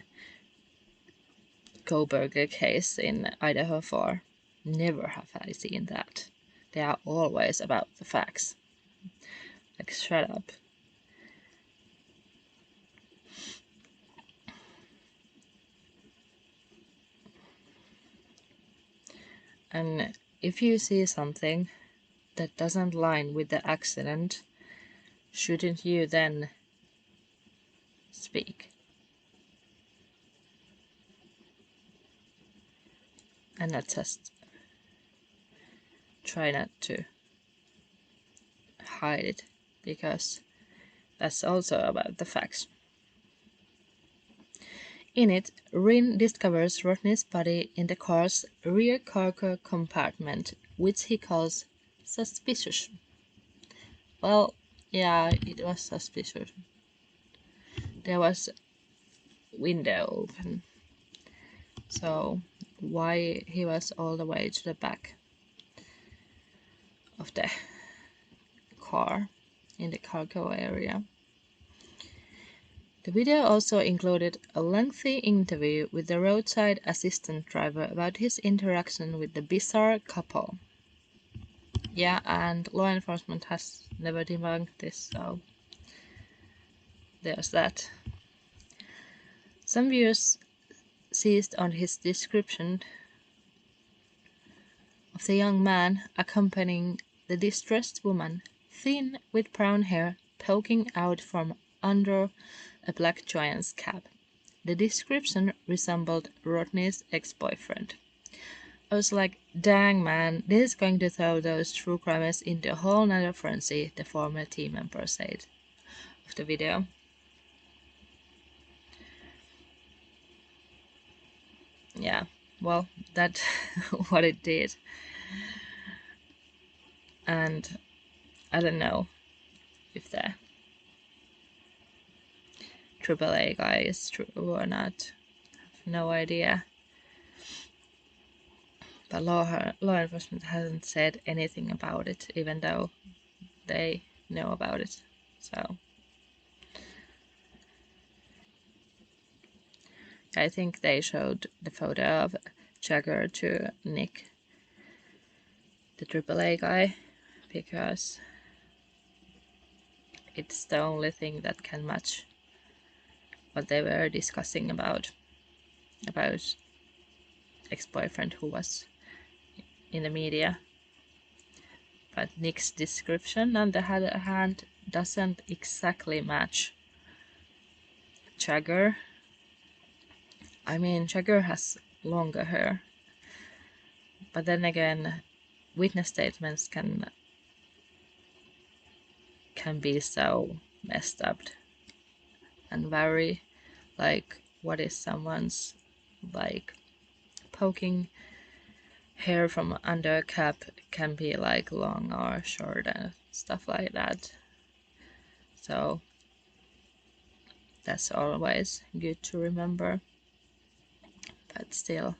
Coburger case in Idaho 4. Never have I seen that. They are always about the facts. Like, shut up. And if you see something that doesn't line with the accident, shouldn't you then speak? And not just try not to hide it, because that's also about the facts. In it, Rin discovers Rodney's body in the car's rear cargo compartment, which he calls suspicious. Well, yeah, it was suspicious. There was a window open, so why he was all the way to the back of the car in the cargo area. The video also included a lengthy interview with the roadside assistant driver about his interaction with the bizarre couple. Yeah, and law enforcement has never debunked this, so there's that. Some viewers seized on his description of the young man accompanying the distressed woman, thin with brown hair poking out from under a black giant's cap. The description resembled Rodney's ex-boyfriend. I was like, dang man, this is going to throw those true crimers into a whole nother frenzy, the former team member said of the video. Yeah, well, that's what it did. And I don't know if the AAA guy is true or not. I have no idea. But law enforcement hasn't said anything about it, even though they know about it. So I think they showed the photo of Jagger to Nick, the AAA guy, because it's the only thing that can match what they were discussing about ex-boyfriend who was in the media. But Nick's description, on the other hand, doesn't exactly match Jagger. I mean, Jagger has longer hair, but then again, witness statements can be so messed up and vary. Like, what is someone's, like, poking hair from under a cap can be like long or short and stuff like that. So that's always good to remember. But still,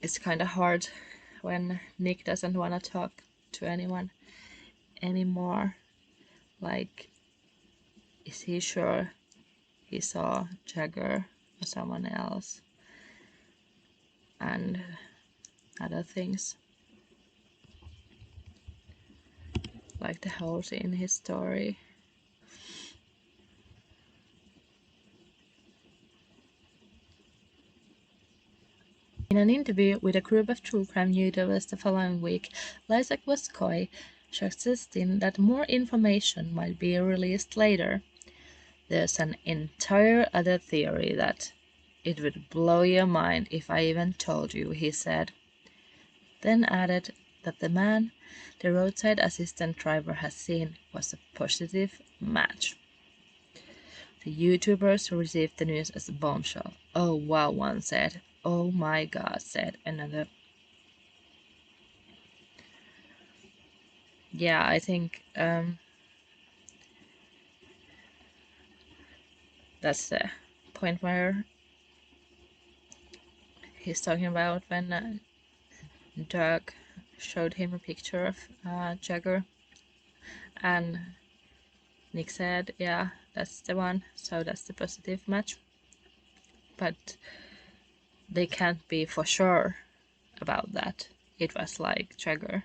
it's kind of hard when Nick doesn't want to talk to anyone anymore. Like, is he sure he saw Jagger or someone else? And other things, like the holes in his story. In an interview with a group of true crime YouTubers the following week, Lysak Voskoy suggesting that more information might be released later. There's an entire other theory that it would blow your mind if I even told you, he said. Then added that the man the roadside assistant driver has seen was a positive match. The YouTubers received the news as a bombshell. Oh wow, one said. Oh my god, said another. Yeah, I think that's the point where he's talking about when Doug showed him a picture of Jagger, and Nick said, yeah, that's the one, so that's the positive match. But they can't be for sure about that. It was like Jagger.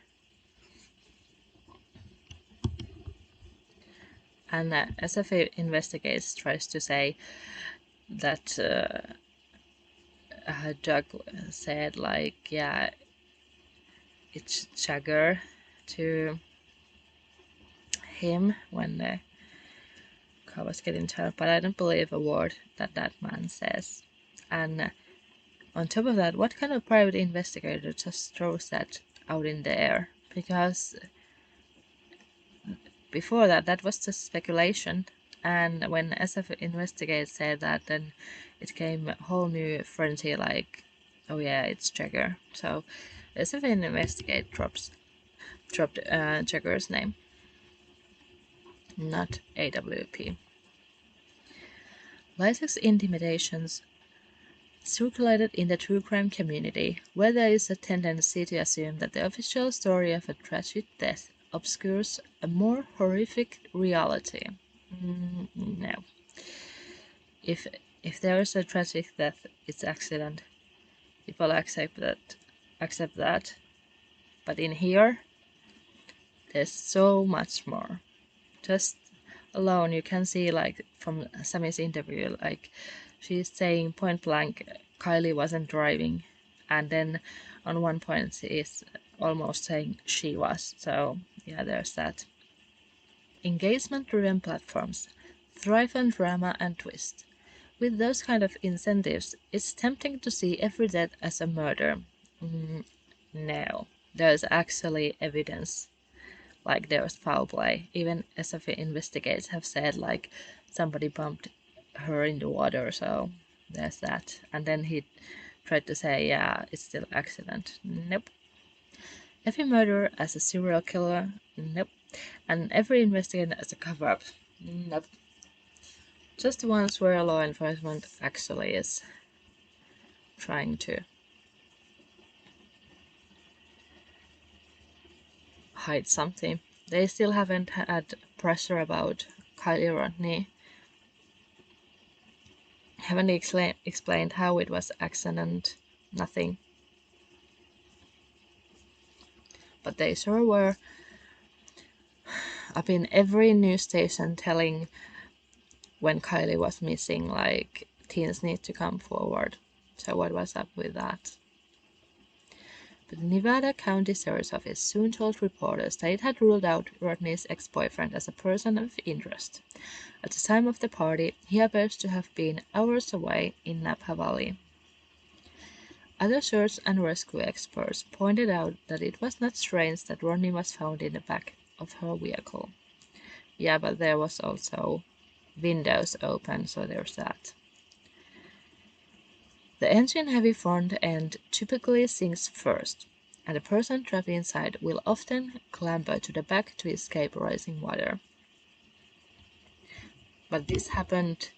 And SFA investigates tries to say that Doug said like, yeah, it's Jagger to him when Karl was getting tired, but I don't believe a word that that man says. And on top of that, what kind of private investigator just throws that out in the air? Because before that, that was just speculation. And when SF Investigate said that, then it came a whole new frenzy like, oh yeah, it's Jagger. So SF Investigate dropped Jagger's name, not AWP. Lysek's intimidations circulated in the true crime community, where there is a tendency to assume that the official story of a tragic death obscures a more horrific reality. No. If there is a tragic death, it's accident. People accept that. But in here, there's so much more. Just alone, you can see like from Sammy's interview, like she's saying point blank, Kylie wasn't driving, and then on one point she is almost saying she was. So yeah, there's that. Engagement-driven platforms thrive on drama and twist. With those kind of incentives, it's tempting to see every death as a murder. No, there's actually evidence. Like there was foul play. Even SFA investigators have said like somebody bumped her in the water, so there's that. And then he tried to say, yeah, it's still accident. Nope. Every murderer as a serial killer. Nope. And every investigator as a cover-up. Nope. Just the ones where law enforcement actually is trying to hide something. They still haven't had pressure about Kylie Rodney. Haven't explained how it was accident, nothing. But they sure were up in every news station telling when Kylie was missing, like, teens need to come forward. So what was up with that? But the Nevada County Sheriff's Office soon told reporters that it had ruled out Rodney's ex-boyfriend as a person of interest. At the time of the party, he appears to have been hours away in Napa Valley. Other search and rescue experts pointed out that it was not strange that Rodney was found in the back of her vehicle. Yeah, but there was also windows open, so there's that. The engine-heavy front end typically sinks first, and the person trapped inside will often clamber to the back to escape rising water. But this happened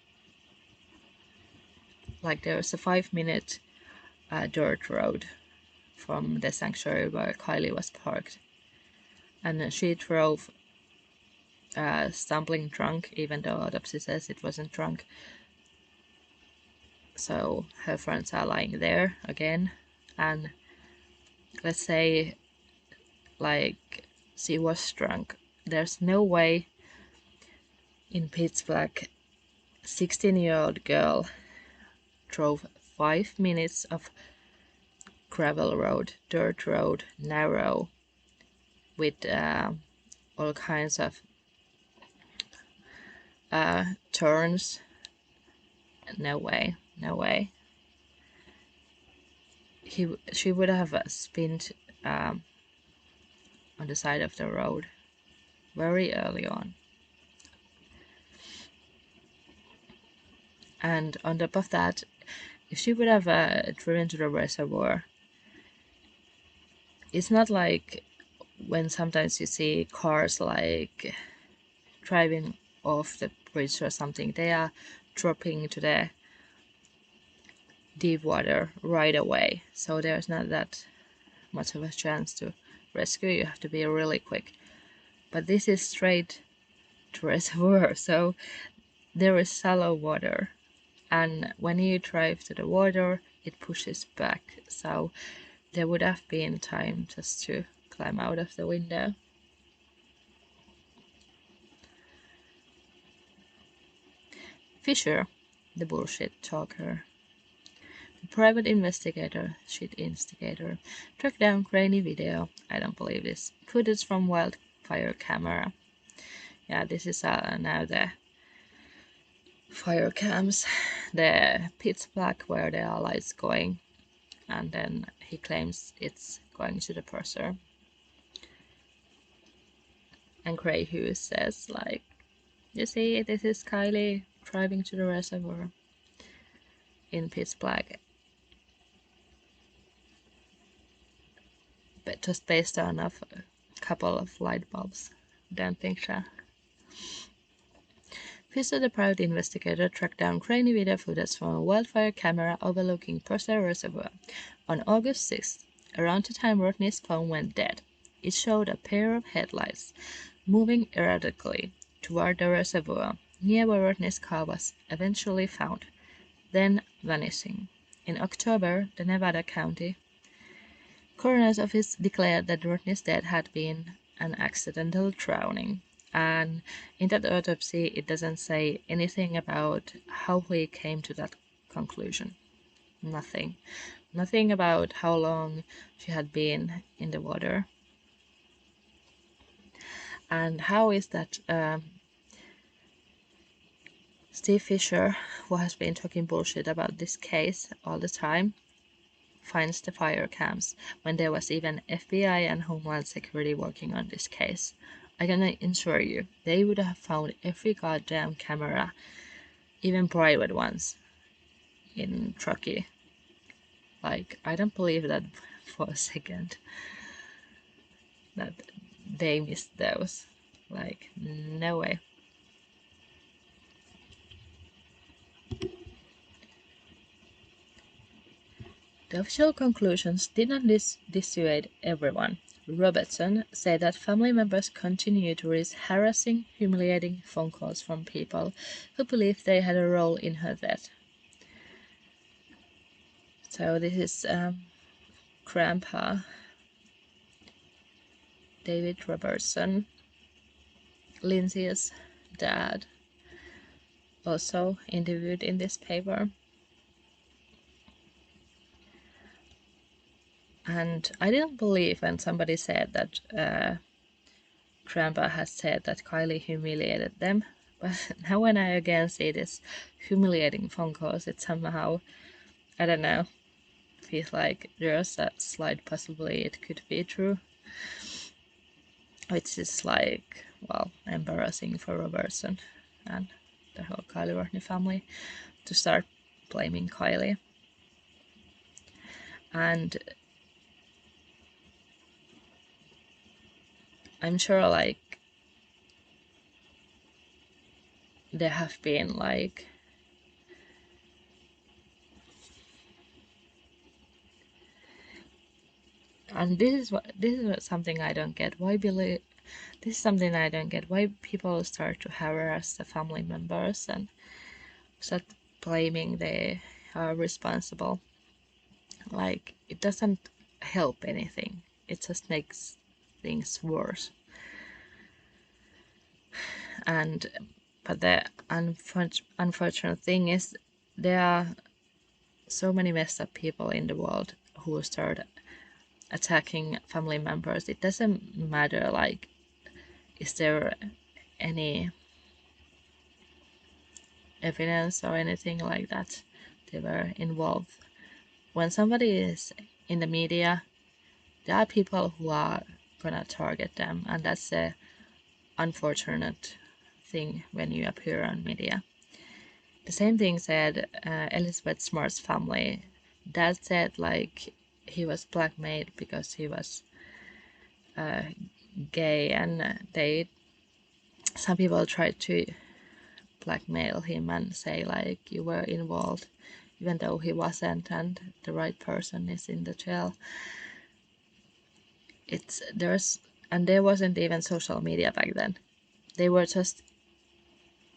like there's a 5-minute dirt road from the sanctuary where Kylie was parked, and she drove stumbling drunk, even though autopsy says it wasn't drunk. So her friends are lying there again, and let's say like she was drunk. There's no way in pitch black 16-year-old girl drove 5 minutes of gravel road, dirt road, narrow, with all kinds of turns. No way, no way. She would have spinned on the side of the road very early on. And on top of that, if she would have driven to the reservoir, it's not like when sometimes you see cars like driving off the bridge or something, they are dropping to the deep water right away, so there's not that much of a chance to rescue. You have to be really quick. But this is straight to reservoir, so there is shallow water, and when you drive to the water it pushes back, so there would have been time just to climb out of the window. Fisher, the bullshit talker. The private investigator, shit instigator, tracked down grainy video. I don't believe this. Footage from wildfire camera. Yeah, this is now the fire cams. The pitch black where there are lights going, and then he claims it's going to the purser. And Gray Hughes says, like, you see, this is Kylie driving to the reservoir in pitch black, but just based on a couple of light bulbs. Don't think so. Fisher, the private investigator, tracked down grainy video footage from a wildfire camera overlooking Purser Reservoir on August 6th, around the time Rodney's phone went dead. It showed a pair of headlights moving erratically toward the reservoir near where Rodney's car was eventually found, then vanishing. In October, the Nevada County Coroner's Office declared that Rodney's death had been an accidental drowning. And in that autopsy, it doesn't say anything about how he came to that conclusion. Nothing. Nothing about how long she had been in the water. And how is that Steve Fisher, who has been talking bullshit about this case all the time, finds the fire cams when there was even FBI and Homeland Security working on this case? I can assure you, they would have found every goddamn camera, even private ones, in Truckee. Like, I don't believe that for a second, that they missed those. Like, no way. The official conclusions did not dissuade everyone. Robertson said that family members continued to receive harassing, humiliating phone calls from people who believed they had a role in her death. So this is Grandpa David Robertson, Lindsay's dad, also interviewed in this paper. And I didn't believe when somebody said that Grandpa has said that Kylie humiliated them, but now when I again see this humiliating phone calls, it somehow, I don't know, feels like there's a slight possibility it could be true, which is like, well, embarrassing for Robertson and the whole Kylie Rodney family to start blaming Kylie. And I'm sure, like, there have been, like, and this is something I don't get. This is something I don't get. Why people start to harass the family members and start blaming they are responsible. Like, it doesn't help anything. It just makes things worse. But the unfortunate thing is there are so many messed up people in the world who start attacking family members. It doesn't matter, like, is there any evidence or anything like that they were involved. When somebody is in the media, there are people who are gonna target them, and that's the unfortunate thing when you appear on media. The same thing said Elizabeth Smart's family. Dad said like he was blackmailed because he was gay, and some people tried to blackmail him and say like you were involved even though he wasn't, and the right person is in the jail. There wasn't even social media back then. They were just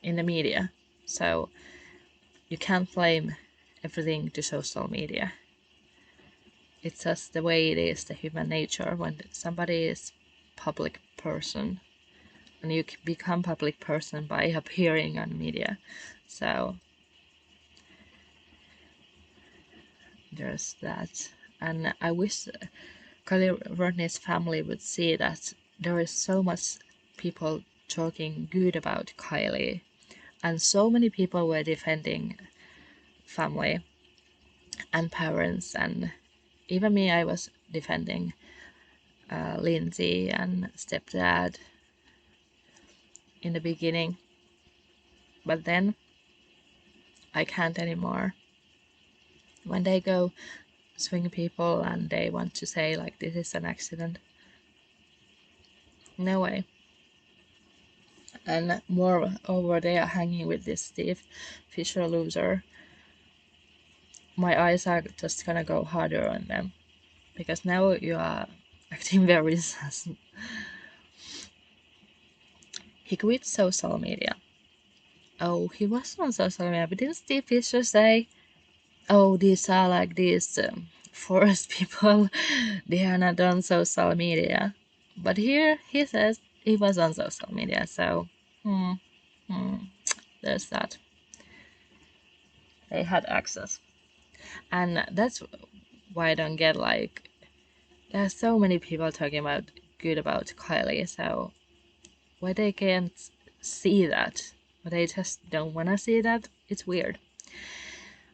in the media, so you can't blame everything to social media. It's just the way it is, the human nature. When somebody is public person, and you become public person by appearing on media, so there's that. And I wish Kylie Rodney's family would see that there is so much people talking good about Kylie, and so many people were defending family and parents, and even me, I was defending Lindsay and stepdad in the beginning, but then I can't anymore. When they go swing people and they want to say like this is an accident, no way. And moreover, they are hanging with this Steve Fisher loser. My eyes are just gonna go harder on them because now you are acting very sus. He quit social media. Oh, he was on social media, but didn't Steve Fisher say, oh, these are like these forest people, they are not on social media? But here he says he was on social media, so there's that. They had access. And that's why I don't get like, there's so many people talking about good about Kylie, so why they can't see that, but they just don't want to see that, it's weird.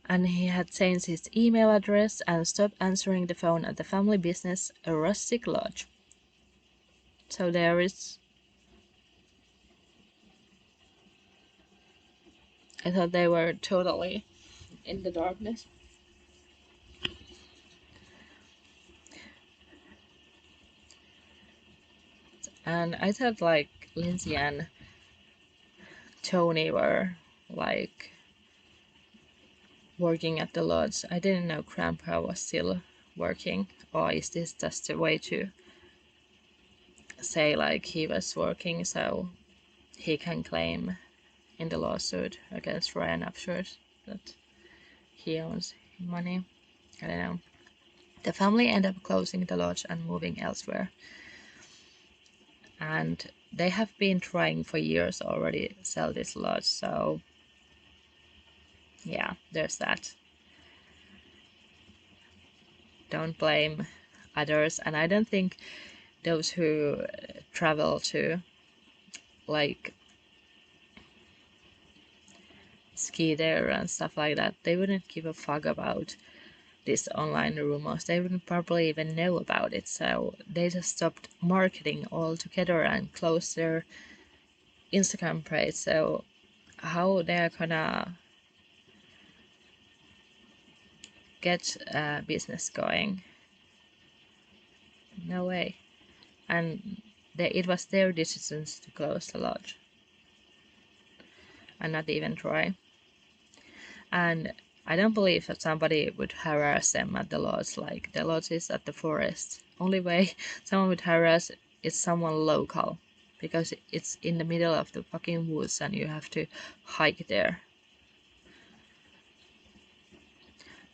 And he had changed his email address and stopped answering the phone at the family business, a rustic lodge. So there is... I thought they were totally in the darkness. And I thought like Lindsay and Tony were like working at the lodge. I didn't know Grandpa was still working, or is this just a way to say like he was working so he can claim in the lawsuit against Ryan Upshurst that he owns money? I don't know. The family ended up closing the lodge and moving elsewhere. And they have been trying for years already to sell this lodge, so yeah, there's that. Don't blame others, and I don't think those who travel to like ski there and stuff like that, they wouldn't give a fuck about this online rumors. They wouldn't probably even know about it, so they just stopped marketing altogether and closed their Instagram page. So how they're gonna get business going? No way. And it was their decisions to close the lodge and not even try. And I don't believe that somebody would harass them at the lodge. Like, the lodge is at the forest. Only way someone would harass is someone local, because it's in the middle of the fucking woods and you have to hike there.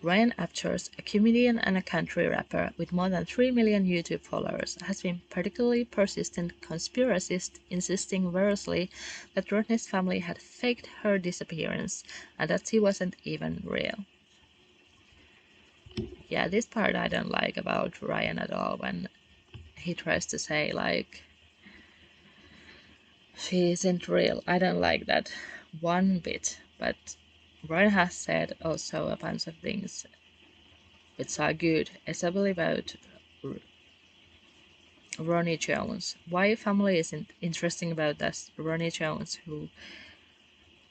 Ryan Upshurst, a comedian and a country rapper with more than 3 million YouTube followers, has been particularly persistent conspiracist, insisting variously that Rodney's family had faked her disappearance and that she wasn't even real. Yeah, this part I don't like about Ryan at all, when he tries to say like she isn't real. I don't like that one bit, but Ryan has said also a bunch of things which are good, especially about Ronnie Jones. Why family isn't interesting about that Ronnie Jones, who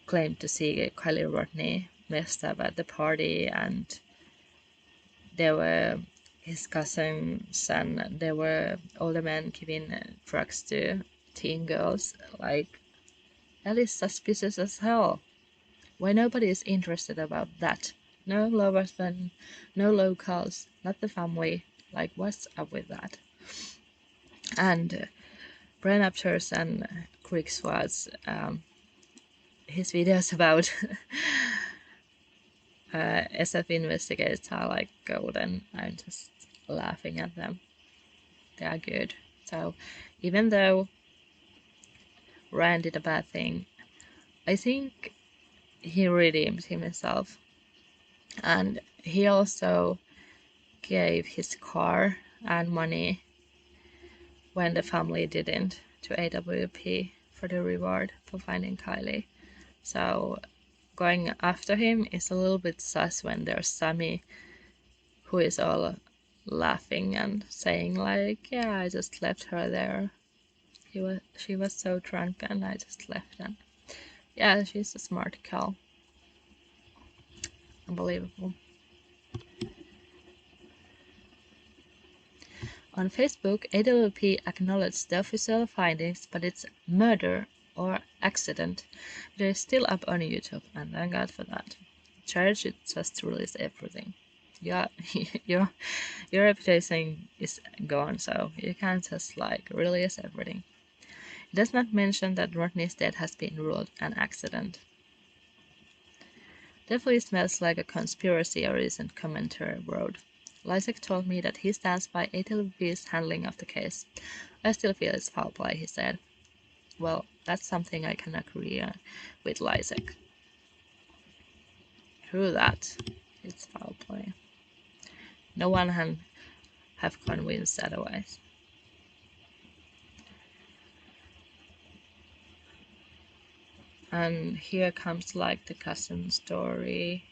claimed to see Kylie Rodney messed up at the party, and there were his cousins and there were older men giving drugs to teen girls. Like, that is suspicious as hell. Why nobody is interested about that? No Robertson, no locals, not the family. Like, what's up with that? And Brian Upchurch and Crick Swartz, his videos about SF investigators are like golden. I'm just laughing at them. They are good. So even though Ryan did a bad thing, I think he redeemed himself. And he also gave his car and money when the family didn't to AWP for the reward for finding Kylie. So going after him is a little bit sus when there's Sammy who is all laughing and saying like, yeah, I just left her there. She was so drunk and I just left them. Yeah, she's a smart girl. Unbelievable. On Facebook, AWP acknowledged the official findings, but it's murder or accident. It is still up on YouTube, and thank God for that. Jared should just release everything. Yeah, your reputation is gone, so you can't just like release everything. It does not mention that Rodney's death has been ruled an accident. Definitely smells like a conspiracy, a recent commenter wrote. Lysek told me that he stands by AWP's handling of the case. I still feel it's foul play, he said. Well, that's something I can agree with Lysek. True that. It's foul play. No one can have convinced otherwise. And here comes like the cousin story.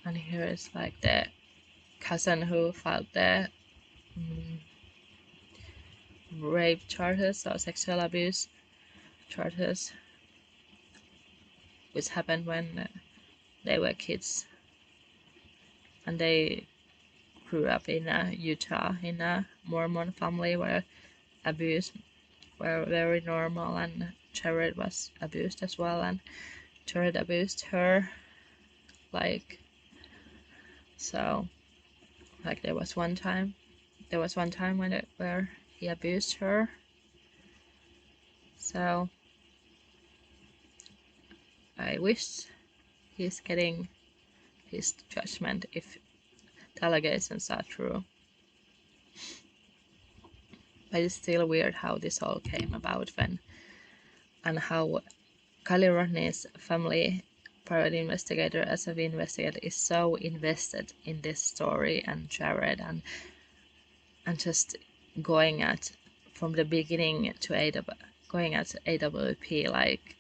And here is like the cousin who filed the rape charges or sexual abuse charges, which happened when they were kids, and they grew up in Utah in a Mormon family where abuse were very normal, and Jared was abused as well, and Jared abused her, like, so like there was one time where he abused her. So I wish he's getting his judgment if the allegations are true. But it's still weird how this all came about and how Kylie Rodney's family, private investigator, SF investigator, is so invested in this story and Jared and just going at from the beginning to going at AWP like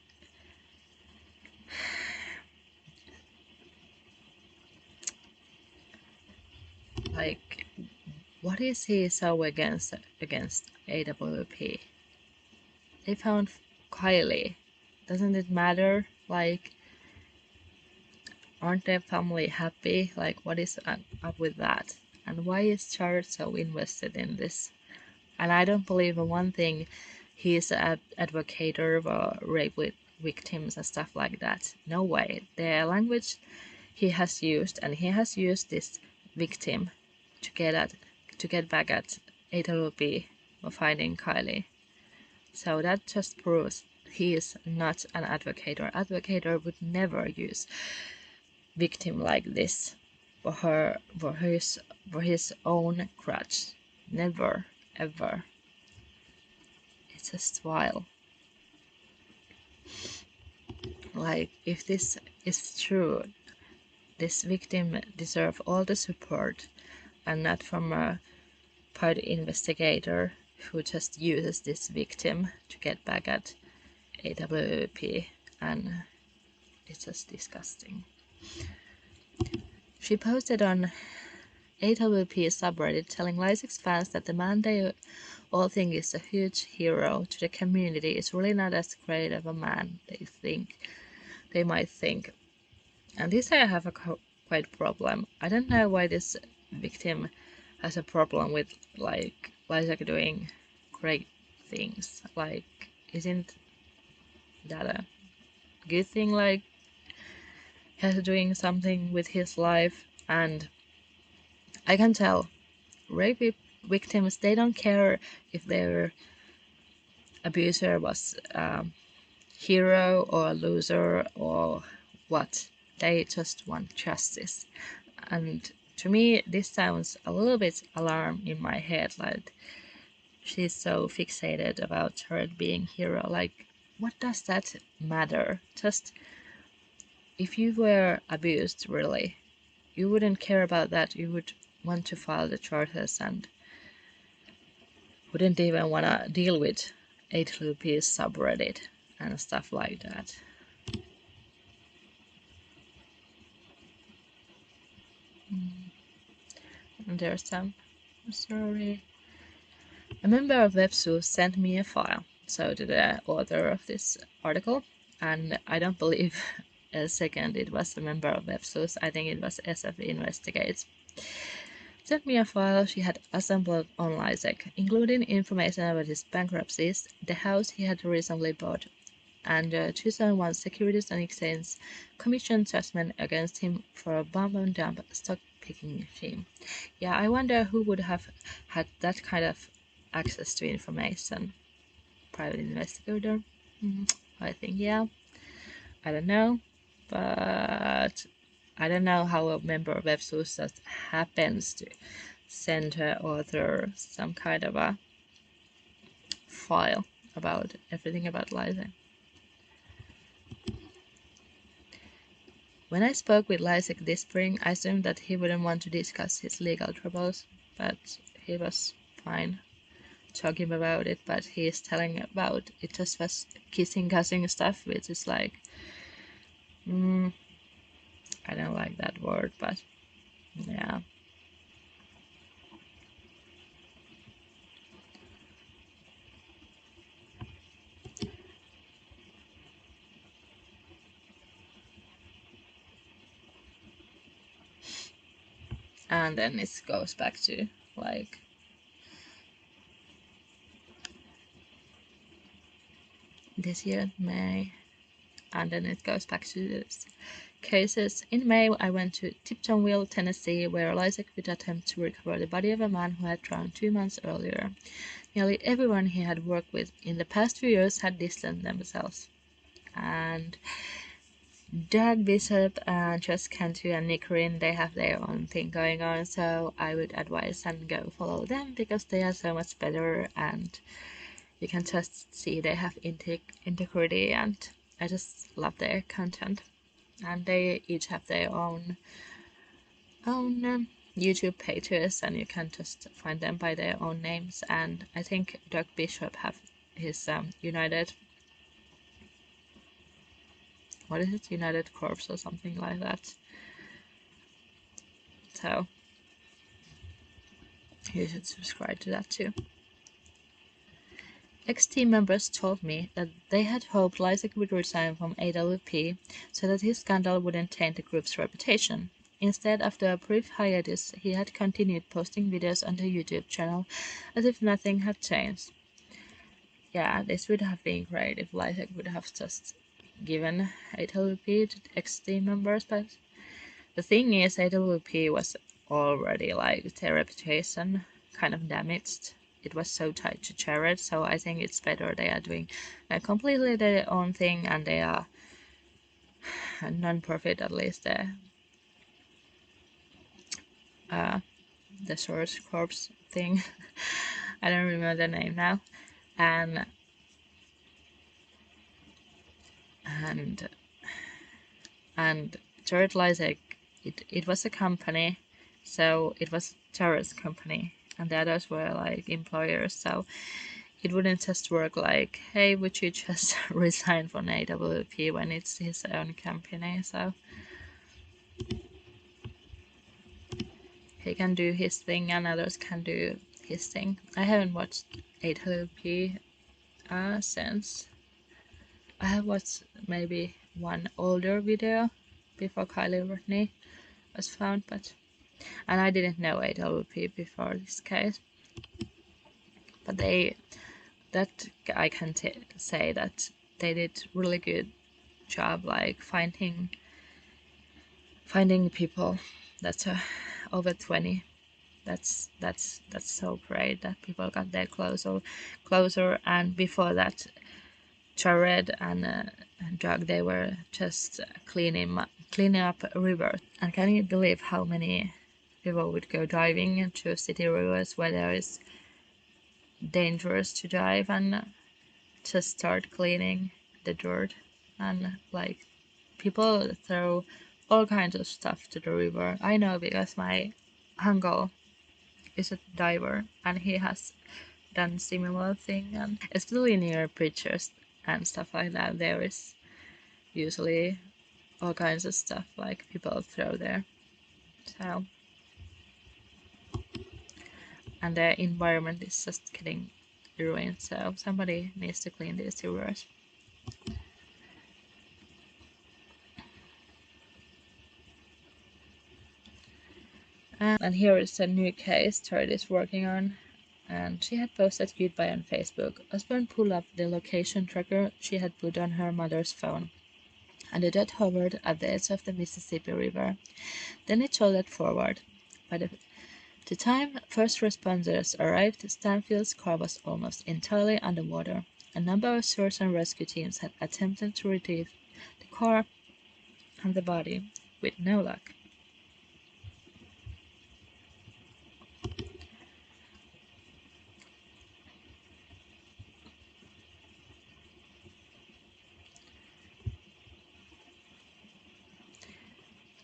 what is he so against AWP? They found Kylie. Doesn't it matter? Like, aren't their family happy? Like, what is up with that? And why is Jared so invested in this? And I don't believe in one thing, he's an advocate for rape with victims and stuff like that. No way. The language he has used, and he has used this victim to get back at AWP for finding Kylie. So that just proves he is not an advocate. Advocator would never use victim like this for his own grudge. Never, ever. It's just vile. Like, if this is true, this victim deserves all the support and not from a private investigator who just uses this victim to get back at AWP, and it's just disgusting. She posted on AWP subreddit telling Lysek's fans that the man they all think is a huge hero to the community is really not as great of a man they might think. And this I have a quite problem. I don't know why this victim has a problem with like Lysek doing great things. Like, isn't that a good thing? Like, he's doing something with his life, and I can tell rape victims, they don't care if their abuser was hero or loser or what. They just want justice. And to me, this sounds a little bit alarm in my head. Like, she's so fixated about her being hero. Like, what does that matter? Just if you were abused, really, you wouldn't care about that. You would want to file the charges and wouldn't even want to deal with AWP's subreddit and stuff like that. And there's some story. A member of WebSource sent me a file, so to the author of this article, and I don't believe a second it was a member of WebSource. I think it was SF Investigates. Sent me a file she had assembled on Lysek, including information about his bankruptcies, the house he had recently bought, and 2001 Securities and Exchange Commission judgment against him for a bump and dump stock picking scheme. Yeah, I wonder who would have had that kind of access to information. Private investigator? I think, yeah. I don't know. But I don't know how a member of WebSource just happens to send her author some kind of a file about everything about Lysek. When I spoke with Lysek this spring, I assumed that he wouldn't want to discuss his legal troubles, but he was fine talking about it. But he is telling about it just was cussing stuff, which is like, I don't like that word, but yeah. And then it goes back to like this year, May, and then it goes back to this cases. In May, I went to Tiptonville, Tennessee, where Lysek would attempt to recover the body of a man who had drowned 2 months earlier. Nearly everyone he had worked with in the past few years had distanced themselves. And Doug Bishop and Josh Cantu and Nick Rin, they have their own thing going on, so I would advise and go follow them because they are so much better and you can just see they have integrity, and I just love their content. And they each have their own YouTube pages, and you can just find them by their own names. And I think Doug Bishop have his United, what is it, United Corps or something like that. So you should subscribe to that too. Ex-team members told me that they had hoped Lysek would resign from AWP so that his scandal wouldn't taint the group's reputation. Instead, after a brief hiatus, he had continued posting videos on the YouTube channel as if nothing had changed. Yeah, this would have been great if Lysek would have just given AWP to ex-team members, but the thing is, AWP was already like their reputation kind of damaged. It was so tied to Jared, so I think it's better they are doing completely their own thing, and they are non-profit, at least the Source Corps thing. I don't remember the name now. And Jared Lysek, it was a company, so it was Jared's company, and the others were like employers, so it wouldn't just work like, hey, would you just resign from AWP when it's his own company? So he can do his thing and others can do his thing. I haven't watched AWP since I have watched maybe one older video before Kylie Rodney was found, and I didn't know AWP before this case. But I can say that they did really good job, like finding people that's over 20. That's so great that people got there closer. And before that, Jared and Doug, they were just cleaning up rivers. And can you believe how many people would go diving into city rivers where there is dangerous to dive, and just start cleaning the dirt? And like, people throw all kinds of stuff to the river. I know because my uncle is a diver and he has done similar thing, and especially near bridges and stuff like that, there is usually all kinds of stuff like people throw there. So, and the environment is just getting ruined, so somebody needs to clean these rivers. And here is a new case Jared is working on, and she had posted goodbye on Facebook. Osborne pulled up the location tracker she had put on her mother's phone, and the dot hovered at the edge of the Mississippi River. Then it shouldered forward. By the time first responders arrived, Stanfield's car was almost entirely underwater. A number of search and rescue teams had attempted to retrieve the car and the body, with no luck.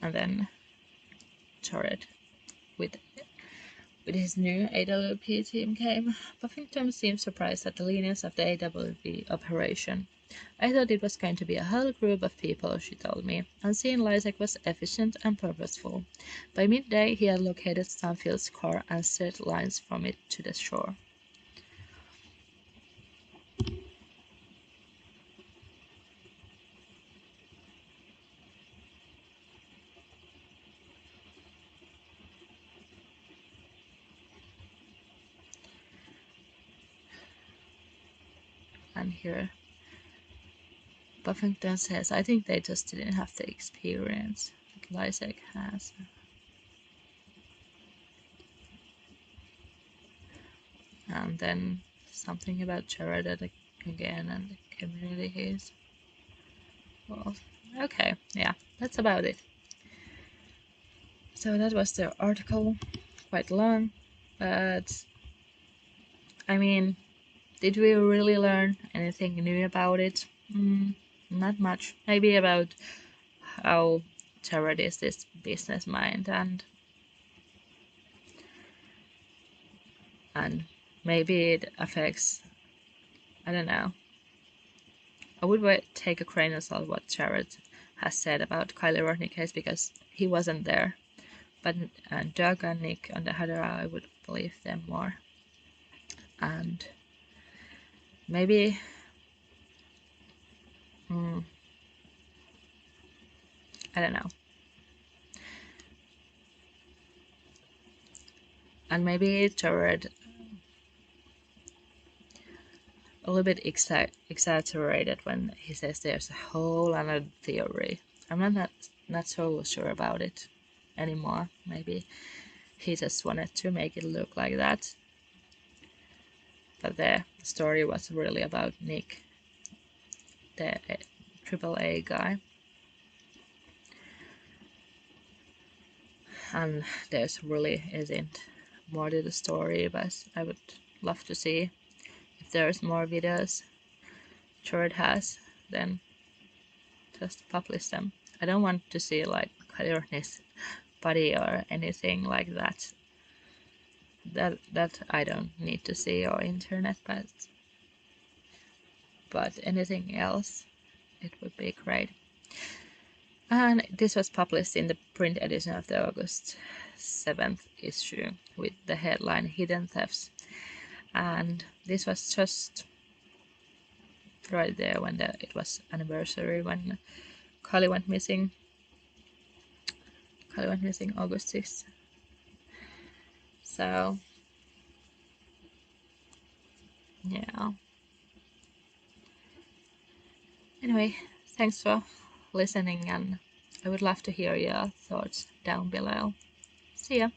And then Jared, with his new AWP team, came. Buffington seemed surprised at the lenience of the AWP operation. I thought it was going to be a whole group of people, she told me, and seeing Lysak was efficient and purposeful. By midday, he had located Stanfield's car and set lines from it to the shore. And here, Buffington says, I think they just didn't have the experience that Lysak has. And then something about Jared again and the community he's. Well, okay, yeah, that's about it. So that was the article, quite long, but I mean, did we really learn anything new about it? Not much. Maybe about how Jared is this business mind, and maybe it affects, I don't know. I would take a grain of salt what Jared has said about Kylie Rodney case because he wasn't there. But Doug and Nick, on the other, I would believe them more. And maybe I don't know. And maybe Jared a little bit exaggerated when he says there's a whole other theory. I'm not so sure about it anymore. Maybe he just wanted to make it look like that. But the story was really about Nick, the AAA guy. And there's really isn't more to the story, but I would love to see if there's more videos Jared has, then just publish them. I don't want to see like Kylie Rodney's body or anything like that. That I don't need to see or internet, but anything else, it would be great. And this was published in the print edition of the August 7th issue with the headline Hidden Thefts. And this was just right there when it was anniversary when Kylie went missing. Kylie went missing August 6th. So yeah. Anyway, thanks for listening, and I would love to hear your thoughts down below. See ya!